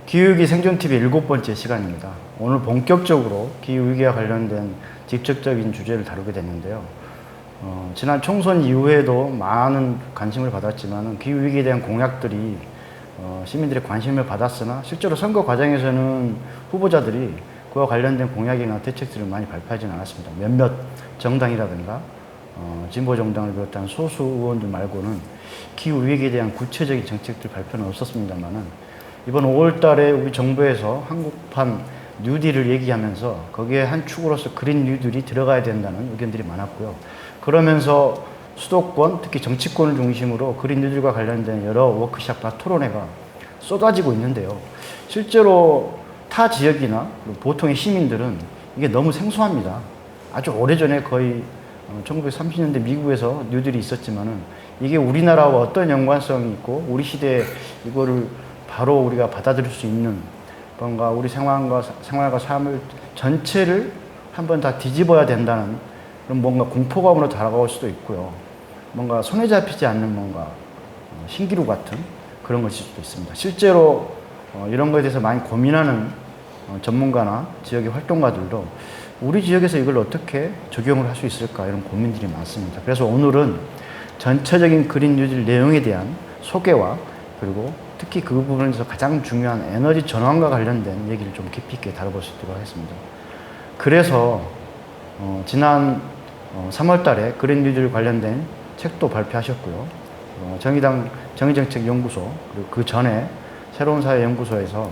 기후위기 생존TV 7번째 시간입니다. 오늘 본격적으로 기후위기와 관련된 직접적인 주제를 다루게 됐는데요. 지난 총선 이후에도 많은 관심을 받았지만 기후위기에 대한 공약들이 시민들의 관심을 받았으나 실제로 선거 과정에서는 후보자들이 그와 관련된 공약이나 대책들을 많이 발표하지는 않았습니다. 몇몇 정당이라든가 진보정당을 비롯한 소수 의원들 말고는 기후위기에 대한 구체적인 정책들 발표는 없었습니다만은 이번 5월 달에 우리 정부에서 한국판 뉴딜을 얘기하면서 거기에 한 축으로서 그린 뉴딜이 들어가야 된다는 의견들이 많았고요. 그러면서 수도권, 특히 정치권을 중심으로 그린 뉴딜과 관련된 여러 워크숍과 토론회가 쏟아지고 있는데요. 실제로 타 지역이나 보통의 시민들은 이게 너무 생소합니다. 아주 오래전에 거의 1930년대 미국에서 뉴딜이 있었지만은 이게 우리나라와 어떤 연관성이 있고 우리 시대에 이거를 바로 우리가 받아들일 수 있는 뭔가 우리 생활과 삶을 전체를 한번 다 뒤집어야 된다는 그런 뭔가 공포감으로 다가올 수도 있고요. 뭔가 손에 잡히지 않는 뭔가 신기루 같은 그런 것일 수도 있습니다. 실제로 이런 것에 대해서 많이 고민하는 전문가나 지역의 활동가들도 우리 지역에서 이걸 어떻게 적용을 할 수 있을까 이런 고민들이 많습니다. 그래서 오늘은 전체적인 그린 뉴딜 내용에 대한 소개와 그리고 특히 그 부분에서 가장 중요한 에너지 전환과 관련된 얘기를 좀 깊이 있게 다뤄볼 수 있도록 하겠습니다. 그래서 지난 3월 달에 그린 뉴딜 관련된 책도 발표하셨고요. 정의당 정의정책연구소 그리고 그 전에 새로운 사회 연구소에서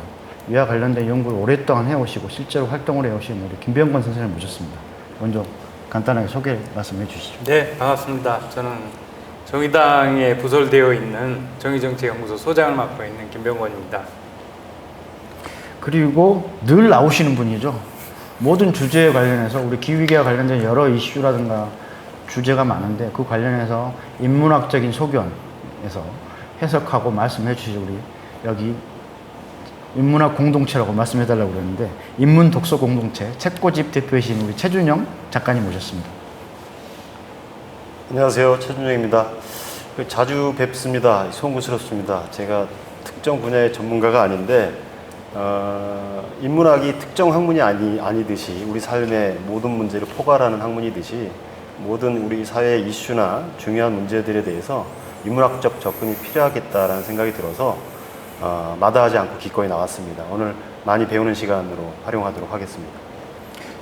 이와 관련된 연구를 오랫동안 해오시고 실제로 활동을 해오신 우리 김병건 선생님을 모셨습니다. 먼저 간단하게 소개 말씀해 주시죠. 네, 반갑습니다. 저는 정의당에 부설되어 있는 정의정책연구소 소장을 맡고 있는 김병건입니다. 그리고 늘 나오시는 분이죠. 모든 주제에 관련해서 우리 기후위기와 관련된 여러 이슈라든가 주제가 많은데 그 관련해서 인문학적인 소견에서 해석하고 말씀해 주시죠. 우리 여기 인문학 공동체라고 말씀해 달라고 그랬는데 인문 독서 공동체 책고집 대표이신 우리 최준영 작가님 모셨습니다. 안녕하세요. 최준영입니다. 자주 뵙습니다. 송구스럽습니다. 제가 특정 분야의 전문가가 아닌데 인문학이 특정 학문이 아니듯이 우리 삶의 모든 문제를 포괄하는 학문이듯이 모든 우리 사회의 이슈나 중요한 문제들에 대해서 인문학적 접근이 필요하겠다라는 생각이 들어서 마다하지 않고 기꺼이 나왔습니다. 오늘 많이 배우는 시간으로 활용하도록 하겠습니다.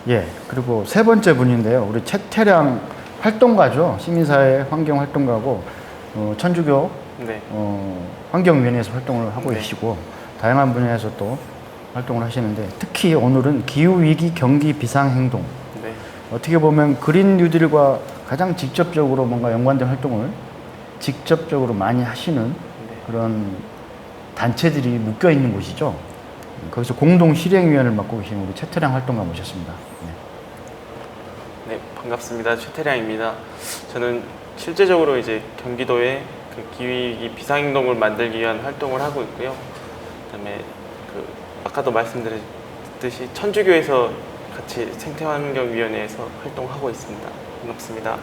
예, 그리고 세 번째 분인데요. 우리 최태량 활동가죠. 시민사회 환경활동가고 천주교 네. 환경위원회에서 활동을 하고 네. 계시고 다양한 분야에서 또 활동을 하시는데 특히 오늘은 기후위기 경기 비상행동 네. 어떻게 보면 그린 뉴딜과 가장 직접적으로 뭔가 연관된 활동을 직접적으로 많이 하시는 그런 단체들이 묶여 있는 곳이죠. 거기서 공동 실행위원을 맡고 계신 우리 최태량 활동가 모셨습니다. 네, 반갑습니다. 최태량입니다. 저는 실제적으로 이제 경기도에 그 기후위기 비상행동을 만들기 위한 활동을 하고 있고요. 그다음에 그 아까도 말씀드렸듯이 천주교에서 같이 생태환경위원회에서 활동하고 있습니다. 반갑습니다.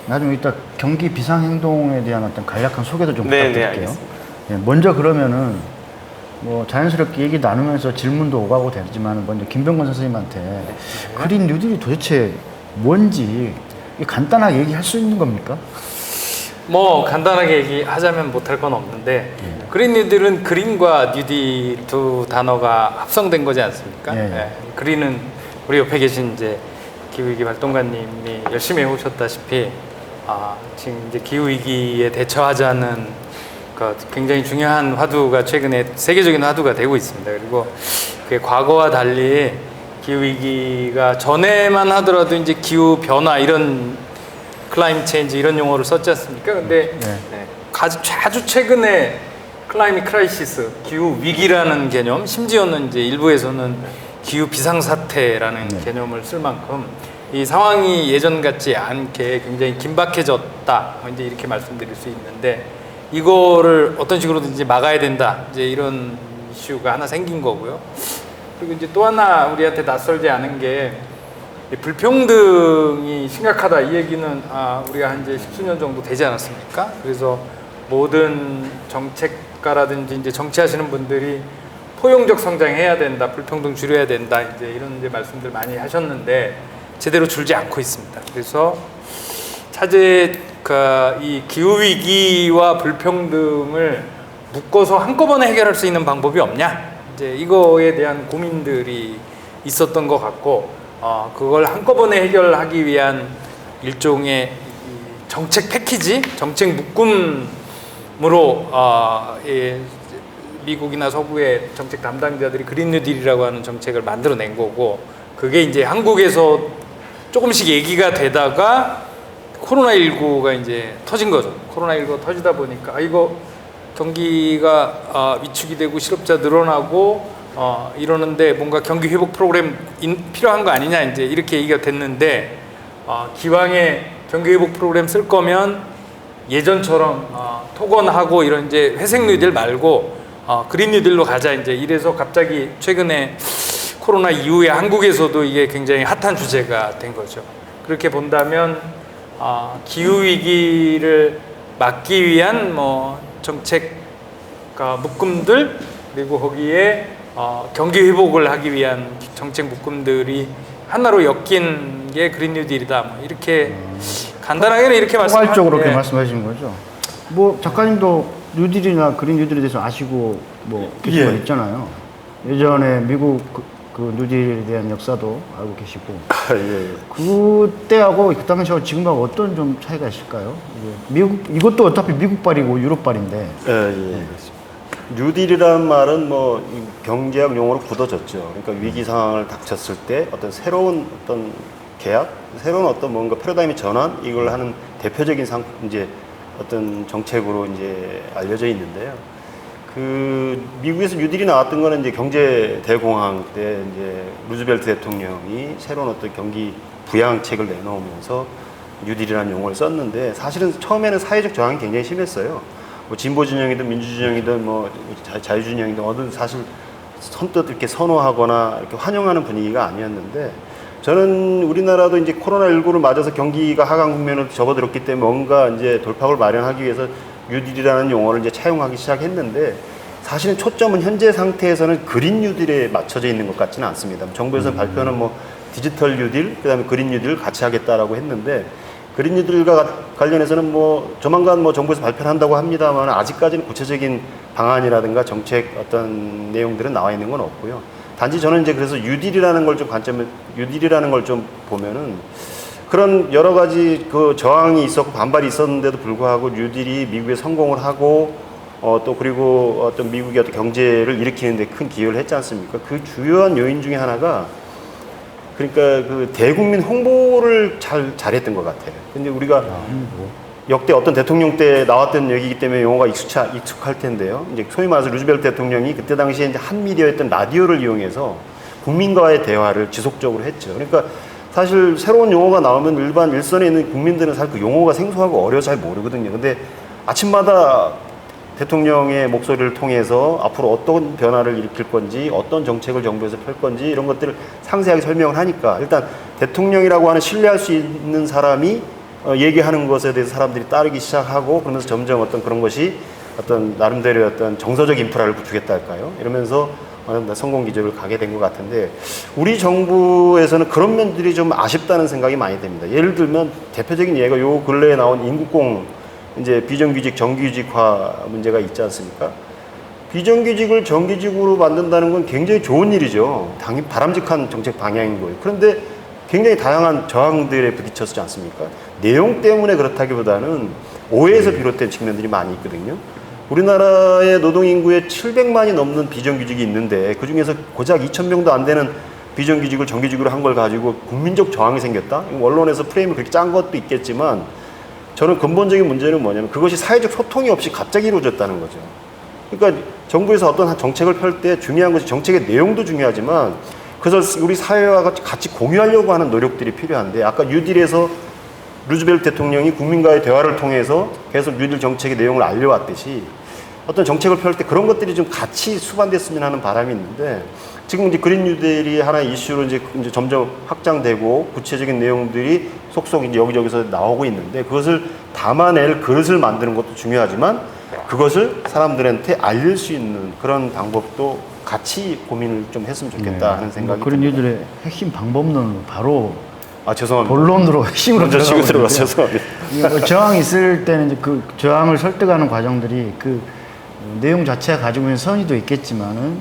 나중에 이따 경기 비상행동에 대한 어떤 간략한 소개도 좀 부탁드릴게요. 알겠습니다. 네, 먼저 그러면은 뭐 자연스럽게 얘기 나누면서 질문도 오가고 되지만 먼저 김병건 선생님한테 그린 뉴딜이 도대체 뭔지 간단하게 얘기할 수 있는 겁니까? 뭐 간단하게 얘기하자면 못할 건 없는데 그린 뉴딜은 그린과 뉴딜 두 단어가 합성된 거지 않습니까? 예. 예. 그린은 우리 옆에 계신 이제 기후위기 활동가님이 열심히 해오셨다시피 지금 이제 기후위기에 대처하자는 굉장히 중요한 화두가 최근에 세계적인 화두가 되고 있습니다. 그리고 그게 과거와 달리 기후위기가 전에만 하더라도 이제 기후변화 이런 클라이밋 체인지 이런 용어를 썼지 않습니까? 근데 아주 최근에 클라이밋 크라이시스, 기후위기라는 개념, 심지어는 이제 일부에서는 기후비상사태라는 개념을 쓸 만큼 이 상황이 예전 같지 않게 굉장히 긴박해졌다. 이제 이렇게 말씀드릴 수 있는데 이거를 어떤 식으로든지 막아야 된다. 이제 이런 이슈가 하나 생긴 거고요. 그리고 이제 또 하나 우리한테 낯설지 않은 게 불평등이 심각하다. 이 얘기는 우리가 한 이제 10수년 정도 되지 않았습니까? 그래서 모든 정책가라든지 이제 정치하시는 분들이 포용적 성장해야 된다, 불평등 줄여야 된다, 이제 이런 이제 말씀들 많이 하셨는데 제대로 줄지 않고 있습니다. 그래서 차제 이 기후 위기와 불평등을 묶어서 한꺼번에 해결할 수 있는 방법이 없냐? 이제 이거에 대한 고민들이 있었던 것 같고, 그걸 한꺼번에 해결하기 위한 일종의 정책 패키지, 정책 묶음으로 미국이나 서구의 정책 담당자들이 그린 뉴딜이라고 하는 정책을 만들어낸 거고, 그게 이제 한국에서 조금씩 얘기가 되다가 코로나19가 이제 터진 거죠. 코로나19가 터지다 보니까 이거 경기가 위축이 되고 실업자 늘어나고 이러는데 뭔가 경기 회복 프로그램 필요한 거 아니냐, 이제 이렇게 얘기가 됐는데, 기왕에 경기 회복 프로그램 쓸 거면 예전처럼 토건하고 이런 이제 회색 뉴딜 말고 그린 뉴딜로 가자, 이제 이래서 갑자기 최근에 코로나 이후에 한국에서도 이게 굉장히 핫한 주제가 된 거죠. 그렇게 본다면 기후 위기를 막기 위한 뭐 정책 묶음들, 그리고 거기에 경기 회복을 하기 위한 정책 묶음들이 하나로 엮인 게 그린 뉴딜이다, 뭐 이렇게 간단하게는 이렇게 포괄적으로 그렇게 예. 말씀하시는 거죠. 뭐 작가님도 뉴딜이나 그린 뉴딜에 대해서 아시고 뭐 계신 거 있잖아요. 예전에 미국 그 뉴딜에 대한 역사도 알고 계시고. 예. 그때하고 그 당시하고 지금하고 어떤 좀 차이가 있을까요? 미국, 이것도 어차피 미국발이고 유럽발인데. 예, 그렇습니다. 뉴딜이라는 말은 뭐 경제학 용어로 굳어졌죠. 그러니까 위기 상황을 닥쳤을 때 어떤 새로운 어떤 계약, 새로운 어떤 뭔가 패러다임의 전환, 이걸 하는 대표적인 이제 어떤 정책으로 이제 알려져 있는데요. 그 미국에서 뉴딜이 나왔던 거는 이제 경제 대공황 때 이제 루즈벨트 대통령이 새로운 어떤 경기 부양책을 내놓으면서 뉴딜이라는 용어를 썼는데, 사실은 처음에는 사회적 저항이 굉장히 심했어요. 뭐 진보 진영이든 민주 진영이든 뭐 자유 진영이든 어떤 사실 선뜻 이렇게 선호하거나 이렇게 환영하는 분위기가 아니었는데, 저는 우리나라도 이제 코로나19를 맞아서 경기가 하강 국면으로 접어들었기 때문에 뭔가 이제 돌파구를 마련하기 위해서 뉴딜이라는 용어를 이제 차용하기 시작했는데, 사실은 초점은 현재 상태에서는 그린 뉴딜에 맞춰져 있는 것 같지는 않습니다. 정부에서 발표는 뭐 디지털 뉴딜, 그다음에 그린 뉴딜을 같이 하겠다라고 했는데, 그린 뉴딜과 관련해서는 뭐 조만간 뭐 정부에서 발표를 한다고 합니다만 아직까지는 구체적인 방안이라든가 정책 어떤 내용들은 나와 있는 건 없고요. 단지 저는 이제 그래서 뉴딜이라는 걸 좀 뉴딜이라는 걸 좀 보면은 그런 여러 가지 그 저항이 있었고 반발이 있었는데도 불구하고 뉴딜이 미국에 성공을 하고 또 그리고 어떤 미국의 어떤 경제를 일으키는 데 큰 기여를 했지 않습니까? 그 주요한 요인 중에 하나가, 그러니까 그 대국민 홍보를 잘했던 것 같아요. 근데 우리가 역대 어떤 대통령 때 나왔던 얘기이기 때문에 용어가 익숙할 텐데요. 이제 소위 말해서 루즈벨트 대통령이 그때 당시에 이제 한 미디어였던 라디오를 이용해서 국민과의 대화를 지속적으로 했죠. 그러니까 사실 새로운 용어가 나오면 일반 일선에 있는 국민들은 사실 그 용어가 생소하고 어려서 잘 모르거든요. 근데 아침마다 대통령의 목소리를 통해서 앞으로 어떤 변화를 일으킬 건지, 어떤 정책을 정부에서 펼 건지, 이런 것들을 상세하게 설명을 하니까 일단 대통령이라고 하는 신뢰할 수 있는 사람이 얘기하는 것에 대해서 사람들이 따르기 시작하고, 그러면서 점점 어떤 그런 것이 어떤 나름대로의 어떤 정서적 인프라를 구축했다 할까요? 이러면서 성공 기조를 가게 된 것 같은데, 우리 정부에서는 그런 면들이 좀 아쉽다는 생각이 많이 듭니다. 예를 들면 대표적인 예가 요 근래에 나온 인국공 이제 비정규직 정규직화 문제가 있지 않습니까? 비정규직을 정규직으로 만든다는 건 굉장히 좋은 일이죠. 당연히 바람직한 정책 방향인 거예요. 그런데 굉장히 다양한 저항들에 부딪혔지 않습니까? 내용 때문에 그렇다기보다는 오해에서 비롯된 측면들이 많이 있거든요. 우리나라의 노동인구의 700만이 넘는 비정규직이 있는데, 그중에서 고작 2,000명도 안 되는 비정규직을 정규직으로 한 걸 가지고 국민적 저항이 생겼다? 언론에서 프레임을 그렇게 짠 것도 있겠지만, 저는 근본적인 문제는 뭐냐면 그것이 사회적 소통이 없이 갑자기 이루어졌다는 거죠. 그러니까 정부에서 어떤 정책을 펼 때 중요한 것이 정책의 내용도 중요하지만 그것을 우리 사회와 같이 공유하려고 하는 노력들이 필요한데, 아까 뉴딜에서 루즈벨트 대통령이 국민과의 대화를 통해서 계속 뉴딜 정책의 내용을 알려왔듯이 어떤 정책을 펼 때 그런 것들이 좀 같이 수반됐으면 하는 바람이 있는데, 지금 이제 그린 뉴딜이 하나의 이슈로 이제 점점 확장되고 구체적인 내용들이 속속 이제 여기저기서 나오고 있는데, 그것을 담아낼 그릇을 만드는 것도 중요하지만 그것을 사람들한테 알릴 수 있는 그런 방법도 같이 고민을 좀 했으면 좋겠다 하는 생각이 그런 듭니다. 이들의 핵심 방법론으로 바로 아 죄송합니다. 본론으로 핵심으로 먼저 치고 들어가고 들어가서 죄송합니다. 이게 뭐 저항이 있을 때는 이제 그 저항을 설득하는 과정들이 그 내용 자체가 가지고 있는 선의도 있겠지만은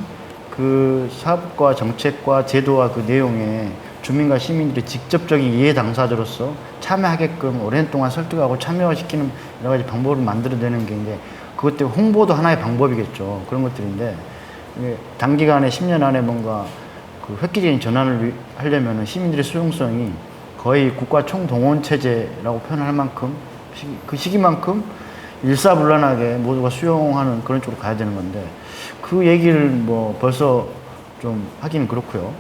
그 사업과 정책과 제도와 그 내용에 주민과 시민들이 직접적인 이해 당사자로서 참여하게끔 오랜 동안 설득하고 참여시키는 여러 가지 방법을 만들어내는 게 이제 그것 때문에 홍보도 하나의 방법이겠죠. 그런 것들인데 이게 단기간에 10년 안에 뭔가 그 획기적인 전환을 하려면은 시민들의 수용성이 거의 국가 총동원 체제라고 표현할 만큼 그 시기만큼 일사불란하게 모두가 수용하는 그런 쪽으로 가야 되는 건데 그 얘기를 뭐 벌써 좀 하기는 그렇고요.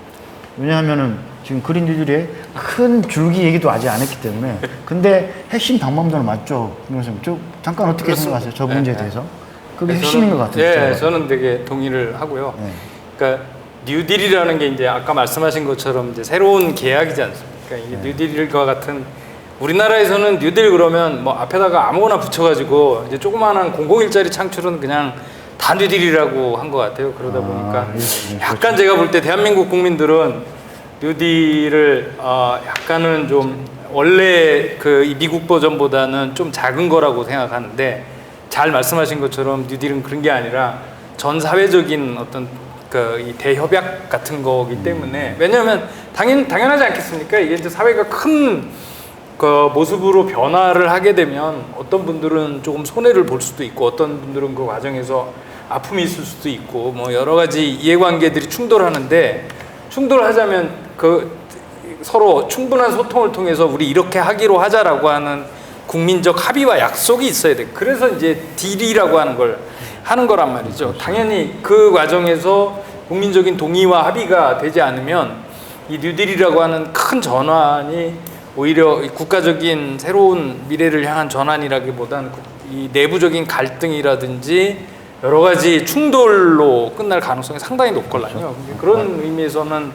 왜냐하면은 지금 그린 뉴딜의 큰 줄기 얘기도 아직 안 했기 때문에 근데 핵심 방법론은 맞죠. 김영선 저 잠깐 어떻게 그렇습니다. 생각하세요? 저 문제에 네, 대해서 그게 핵심인 것 같아요. 네, 저는 되게 동의를 하고요. 네. 그러니까 뉴딜이라는 게 이제 아까 말씀하신 것처럼 이제 새로운 계약이지 않습니까? 이게 뉴딜과 같은 우리나라에서는 뉴딜 그러면 뭐 앞에다가 아무거나 붙여가지고 이제 조그마한 공공일자리 창출은 그냥 다 뉴딜이라고 한 것 같아요. 그러다 보니까 약간 제가 볼 때 대한민국 국민들은 뉴딜을 약간은 좀 원래 그 미국 버전보다는 좀 작은 거라고 생각하는데 잘 말씀하신 것처럼 뉴딜은 그런 게 아니라 전 사회적인 어떤 그 이 대협약 같은 거기 때문에 왜냐하면 당연하지 않겠습니까? 이게 이제 사회가 큰 그 모습으로 변화를 하게 되면 어떤 분들은 조금 손해를 볼 수도 있고 어떤 분들은 그 과정에서 아픔이 있을 수도 있고 뭐 여러 가지 이해관계들이 충돌하는데 충돌하자면 그 서로 충분한 소통을 통해서 우리 이렇게 하기로 하자라고 하는 국민적 합의와 약속이 있어야 돼. 그래서 이제 딜이라고 하는 걸 하는 거란 말이죠. 당연히 그 과정에서 국민적인 동의와 합의가 되지 않으면 이 뉴딜이라고 하는 큰 전환이 오히려 국가적인 새로운 미래를 향한 전환이라기보다는 이 내부적인 갈등이라든지 여러 가지 충돌로 끝날 가능성이 상당히 높거든요. 그런 의미에서는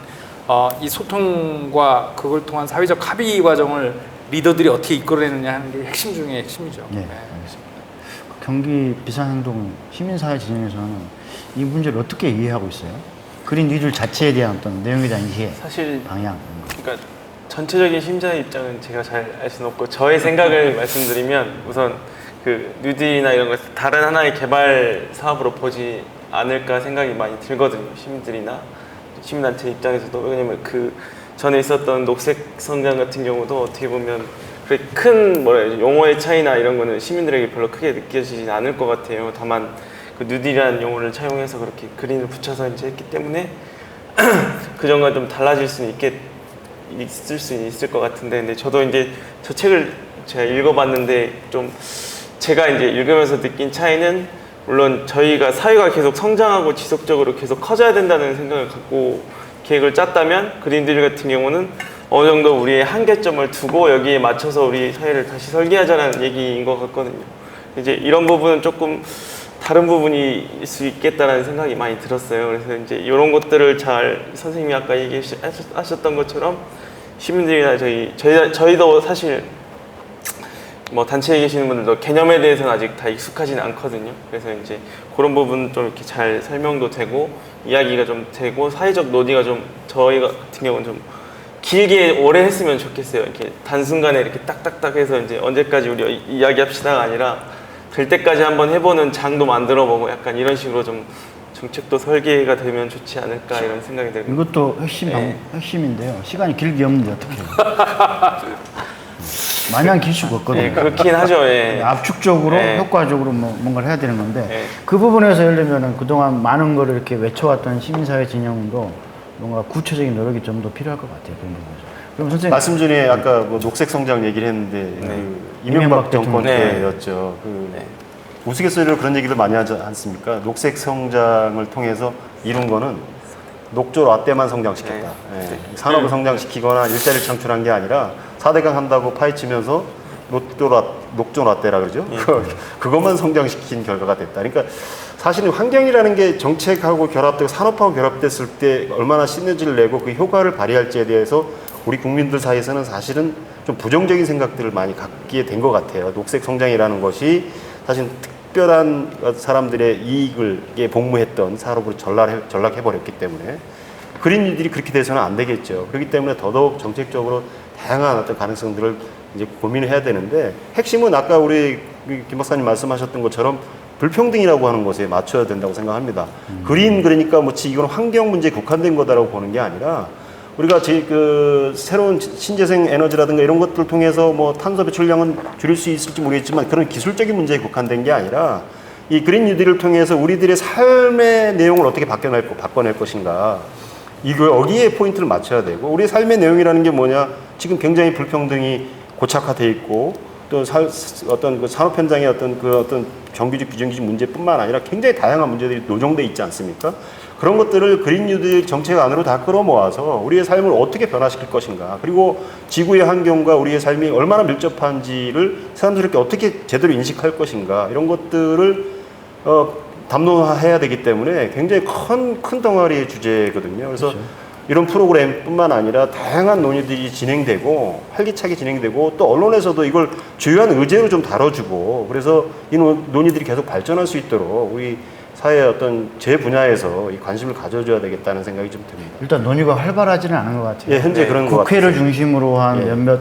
이 소통과 그걸 통한 사회적 합의 과정을 리더들이 어떻게 이끌어내느냐 하는 게 핵심 중에 핵심이죠. 네, 알겠습니다. 경기 비상행동 시민사회 진영에서는 이 문제를 어떻게 이해하고 있어요? 그린 뉴딜 자체에 대한 어떤 내용에 대한 이해, 사실 방향. 그러니까 전체적인 심사의 입장은 제가 잘 알 수는 없고 저의 생각을 말씀드리면 우선 그 뉴딜이나 이런 걸 다른 하나의 개발 사업으로 보지 않을까 생각이 많이 들거든요. 시민들이나 시민단체 입장에서도. 왜냐면 그 전에 있었던 녹색 성장 같은 경우도 어떻게 보면 그렇게 큰 용어의 차이나 이런 거는 시민들에게 별로 크게 느껴지진 않을 것 같아요. 다만 그 뉴딜이라는 용어를 차용해서 그렇게 그린을 붙여서 이제 했기 때문에 그 점과 좀 달라질 수는 있을 수 있을 것 같은데, 근데 저도 이제 저 책을 제가 읽어봤는데 좀 제가 이제 읽으면서 느낀 차이는 물론 저희가 사회가 계속 성장하고 지속적으로 계속 커져야 된다는 생각을 갖고 계획을 짰다면 그린딜 같은 경우는 어느 정도 우리의 한계점을 두고 여기에 맞춰서 우리 사회를 다시 설계하자는 얘기인 것 같거든요. 이제 이런 부분은 조금 다른 부분일 수 있겠다라는 생각이 많이 들었어요. 그래서 이제 이런 것들을 잘 선생님이 아까 얘기하셨던 것처럼 시민들이나 저희도 사실 뭐 단체에 계시는 분들도 개념에 대해서는 아직 다 익숙하지는 않거든요. 그래서 이제 그런 부분 좀 이렇게 잘 설명도 되고 이야기가 좀 되고 사회적 논의가 좀 저희 같은 경우는 좀 길게 오래 했으면 좋겠어요. 이렇게 단순간에 이렇게 딱딱딱 해서 이제 언제까지 우리 이야기합시다가 아니라 될 때까지 한번 해보는 장도 만들어보고 약간 이런 식으로 좀 정책도 설계가 되면 좋지 않을까 이런 생각이 들고. 이것도 핵심인데요. 시간이 길게 없는데 어떻게 해요? 마냥 길 수가 없거든요. 네, 그렇긴 하죠. 예. 압축적으로 네. 효과적으로 뭔가를 해야 되는 건데 네. 그 부분에서 예를 들면 그동안 많은 거를 이렇게 외쳐왔던 시민사회 진영도 뭔가 구체적인 노력이 좀 더 필요할 것 같아요. 그런 부분에서. 그럼 선생님 말씀 중에 아까 뭐 녹색 성장 얘기를 했는데 그 이명박 정권 네. 때였죠. 그 우스갯소리로 그런 얘기를 많이 하지 않습니까? 녹색 성장을 통해서 이룬 거는 녹조 라떼만 성장시켰다. 예. 산업을 성장시키거나 일자리를 창출한 게 아니라 4대강 한다고 파헤치면서 녹조 라떼라 그러죠. 그것만 성장시킨 결과가 됐다. 그러니까 사실은 환경이라는 게 정책하고 결합되고 산업하고 결합됐을 때 얼마나 시너지를 내고 그 효과를 발휘할지에 대해서 우리 국민들 사이에서는 사실은 좀 부정적인 생각들을 많이 갖게 된 것 같아요. 녹색 성장이라는 것이 사실 특별한 사람들의 이익을 복무했던 산업으로 전락해버렸기 때문에 그린 뉴딜이 그렇게 돼서는 안 되겠죠. 그렇기 때문에 더더욱 정책적으로 다양한 어떤 가능성들을 이제 고민을 해야 되는데 핵심은 아까 우리 김 박사님 말씀하셨던 것처럼 불평등이라고 하는 것에 맞춰야 된다고 생각합니다. 그린 그러니까 뭐지 이건 환경 문제에 국한된 거다라고 보는 게 아니라 우리가 그 새로운 신재생 에너지라든가 이런 것들을 통해서 뭐 탄소 배출량은 줄일 수 있을지 모르겠지만 그런 기술적인 문제에 국한된 게 아니라 이 그린 뉴딜을 통해서 우리들의 삶의 내용을 어떻게 바꿔낼 것인가. 여기에 포인트를 맞춰야 되고 우리의 삶의 내용이라는 게 뭐냐 지금 굉장히 불평등이 고착화돼 있고 또 어떤 그 산업 현장의 어떤 정규직 비정규직 문제뿐만 아니라 굉장히 다양한 문제들이 노정돼 있지 않습니까? 그런 것들을 그린 뉴딜 정책 안으로 다 끌어모아서 우리의 삶을 어떻게 변화시킬 것인가 그리고 지구의 환경과 우리의 삶이 얼마나 밀접한지를 사람들에게 어떻게 제대로 인식할 것인가 이런 것들을 담론화해야 되기 때문에 굉장히 큰 덩어리의 주제거든요. 그래서 그렇죠. 이런 프로그램뿐만 아니라 다양한 논의들이 진행되고 활기차게 진행되고 또 언론에서도 이걸 주요한 의제로 좀 다뤄주고 그래서 이 논의들이 계속 발전할 수 있도록 우리 사회의 어떤 제 분야에서 이 관심을 가져줘야 되겠다는 생각이 좀 듭니다. 일단 논의가 활발하지는 않은 것 같아요. 예, 현재 그런 것 같아요. 국회를 중심으로 한 예. 몇몇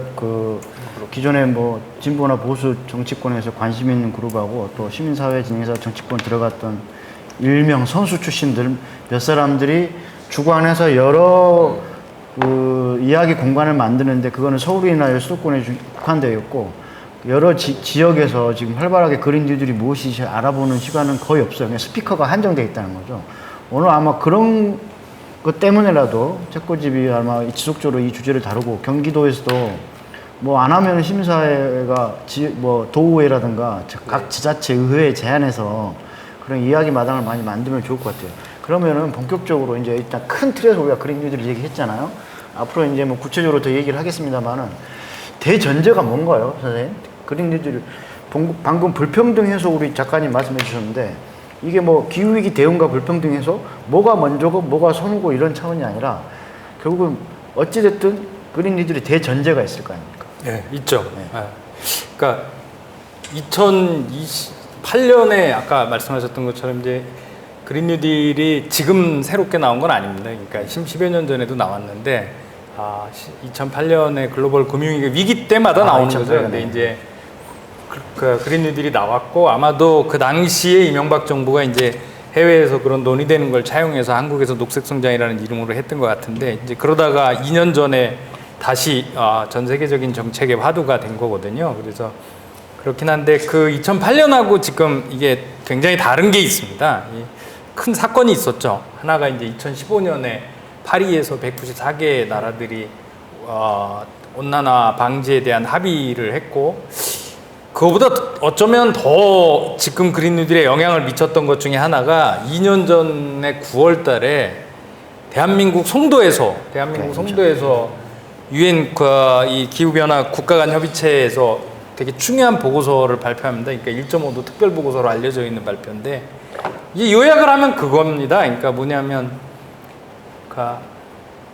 기존의 뭐 진보나 보수 정치권에서 관심 있는 그룹하고 또 시민사회 진영에서 정치권 들어갔던 일명 선수 출신들 몇 사람들이 주관해서 여러 이야기 공간을 만드는데 그거는 서울이나 수도권에 국한되어 있고 여러 지역에서 지금 활발하게 그린 뉴딜이 무엇인지 알아보는 시간은 거의 없어요. 그냥 스피커가 한정되어 있다는 거죠. 오늘 아마 그런 것 때문에라도 책고집이 아마 지속적으로 이 주제를 다루고 경기도에서도 뭐 안 하면 시민사회가 도의회라든가 각 지자체 의회에 제안해서 그런 이야기 마당을 많이 만들면 좋을 것 같아요. 그러면은 본격적으로 이제 일단 큰 틀에서 우리가 그린 뉴딜을 얘기했잖아요. 앞으로 이제 뭐 구체적으로 더 얘기를 하겠습니다만은 대전제가 뭔가요, 선생님? 그린 뉴딜 방금 불평등 해소 우리 작가님 말씀해 주셨는데 이게 뭐 기후위기 대응과 불평등 해소 뭐가 먼저고 뭐가 선후고 이런 차원이 아니라 결국은 어찌됐든 그린 뉴딜이 대전제가 있을 거 아닙니까? 네, 있죠. 네. 그러니까 2028년에 아까 말씀하셨던 것처럼 이제 그린 뉴딜이 지금 새롭게 나온 건 아닙니다. 그러니까 10여 년 전에도 나왔는데 2008년에 글로벌 금융위기 때마다 나오는 거죠. 근데 이제 그 그린 뉴딜이 나왔고 아마도 그 당시에 이명박 정부가 이제 해외에서 그런 논의되는 걸 차용해서 한국에서 녹색 성장이라는 이름으로 했던 것 같은데 이제 그러다가 2년 전에 다시 전 세계적인 정책의 화두가 된 거거든요. 그래서 그렇긴 한데 그 2008년하고 지금 이게 굉장히 다른 게 있습니다. 큰 사건이 있었죠. 하나가 이제 2015년에 파리에서 194개 나라들이 온난화 방지에 대한 합의를 했고 그거보다 어쩌면 더 지금 그린 뉴딜에 영향을 미쳤던 것 중에 하나가 2년 전에 9월 달에 대한민국 송도에서 유엔 이 기후변화 국가 간 협의체에서 되게 중요한 보고서를 발표합니다. 그러니까 1.5도 특별 보고서로 알려져 있는 발표인데 이 요약을 하면 그겁니다. 그러니까 뭐냐면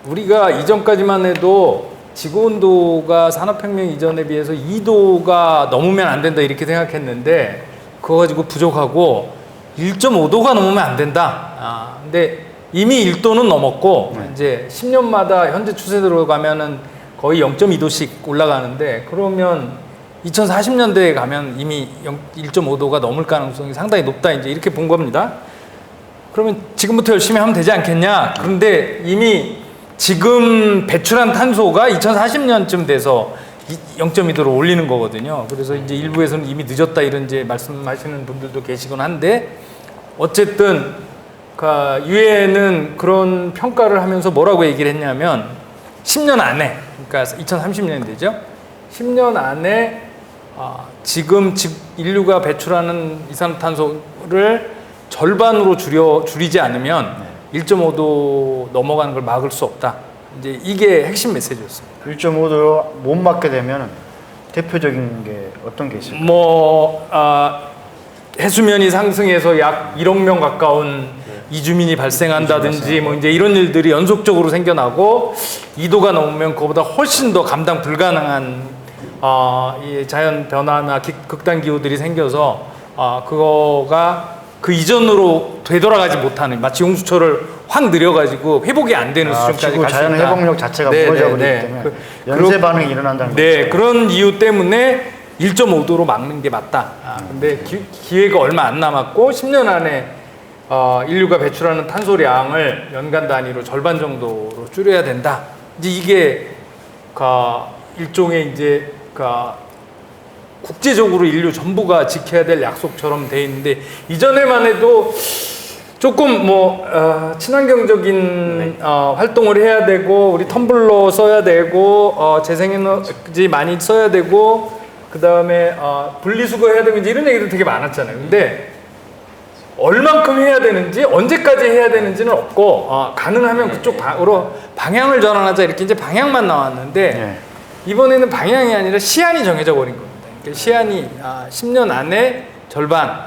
우리가 이전까지만 해도 지구온도가 산업혁명 이전에 비해서 2도가 넘으면 안 된다 이렇게 생각했는데 그거 가지고 부족하고 1.5도가 넘으면 안 된다. 근데 이미 1도는 넘었고 이제 10년마다 현재 추세대로 가면은 거의 0.2도씩 올라가는데 그러면 2040년대에 가면 이미 1.5도가 넘을 가능성이 상당히 높다 이제 이렇게 본 겁니다. 그러면 지금부터 열심히 하면 되지 않겠냐? 그런데 이미 지금 배출한 탄소가 2040년쯤 돼서 0.2도로 올리는 거거든요. 그래서 이제 일부에서는 이미 늦었다 이런 이제 말씀하시는 분들도 계시곤 한데 어쨌든 유엔은 그런 평가를 하면서 뭐라고 얘기를 했냐면 10년 안에 그러니까 2030년 되죠. 10년 안에 지금 인류가 배출하는 이산화탄소를 절반으로 줄이지 않으면 1.5도 넘어가는 걸 막을 수 없다. 이제 이게 핵심 메시지였습니다. 1.5도로 못 막게 되면 대표적인 게 어떤 게 있을까요? 해수면이 상승해서 약 1억 명 가까운 이주민이 발생한다든지 뭐 이제 이런 일들이 연속적으로 생겨나고 2도가 넘으면 그거보다 훨씬 더 감당 불가능한 이 자연 변화나 극단 기후들이 생겨서 그거가 그 이전으로 되돌아가지 못하는 마치 용수철을 확 느려가지고 회복이 안 되는 수준까지 지구 갈 수 있다. 자연 회복력 자체가 네, 무너져 버리기 네, 네. 때문에 연쇄 반응이 일어난다는 네, 거죠. 그런 이유 때문에 1.5도로 막는 게 맞다. 근데 기회가 얼마 안 남았고 10년 안에 인류가 배출하는 탄소량을 연간 단위로 절반 정도로 줄여야 된다. 이제 이게 일종의 이제 국제적으로 인류 전부가 지켜야 될 약속처럼 돼 있는데 이전에만 해도 조금 친환경적인 활동을 해야 되고 우리 텀블러 써야 되고 재생에너지 많이 써야 되고 그 다음에 분리수거 해야 되고 이런 얘기도 되게 많았잖아요. 근데 얼만큼 해야 되는지 언제까지 해야 되는지는 없고 가능하면 그쪽으로 방향을 전환하자 이렇게 이제 방향만 나왔는데 네. 이번에는 방향이 아니라 시한이 정해져 버린 겁니다. 그러니까 시한이 10년 안에 절반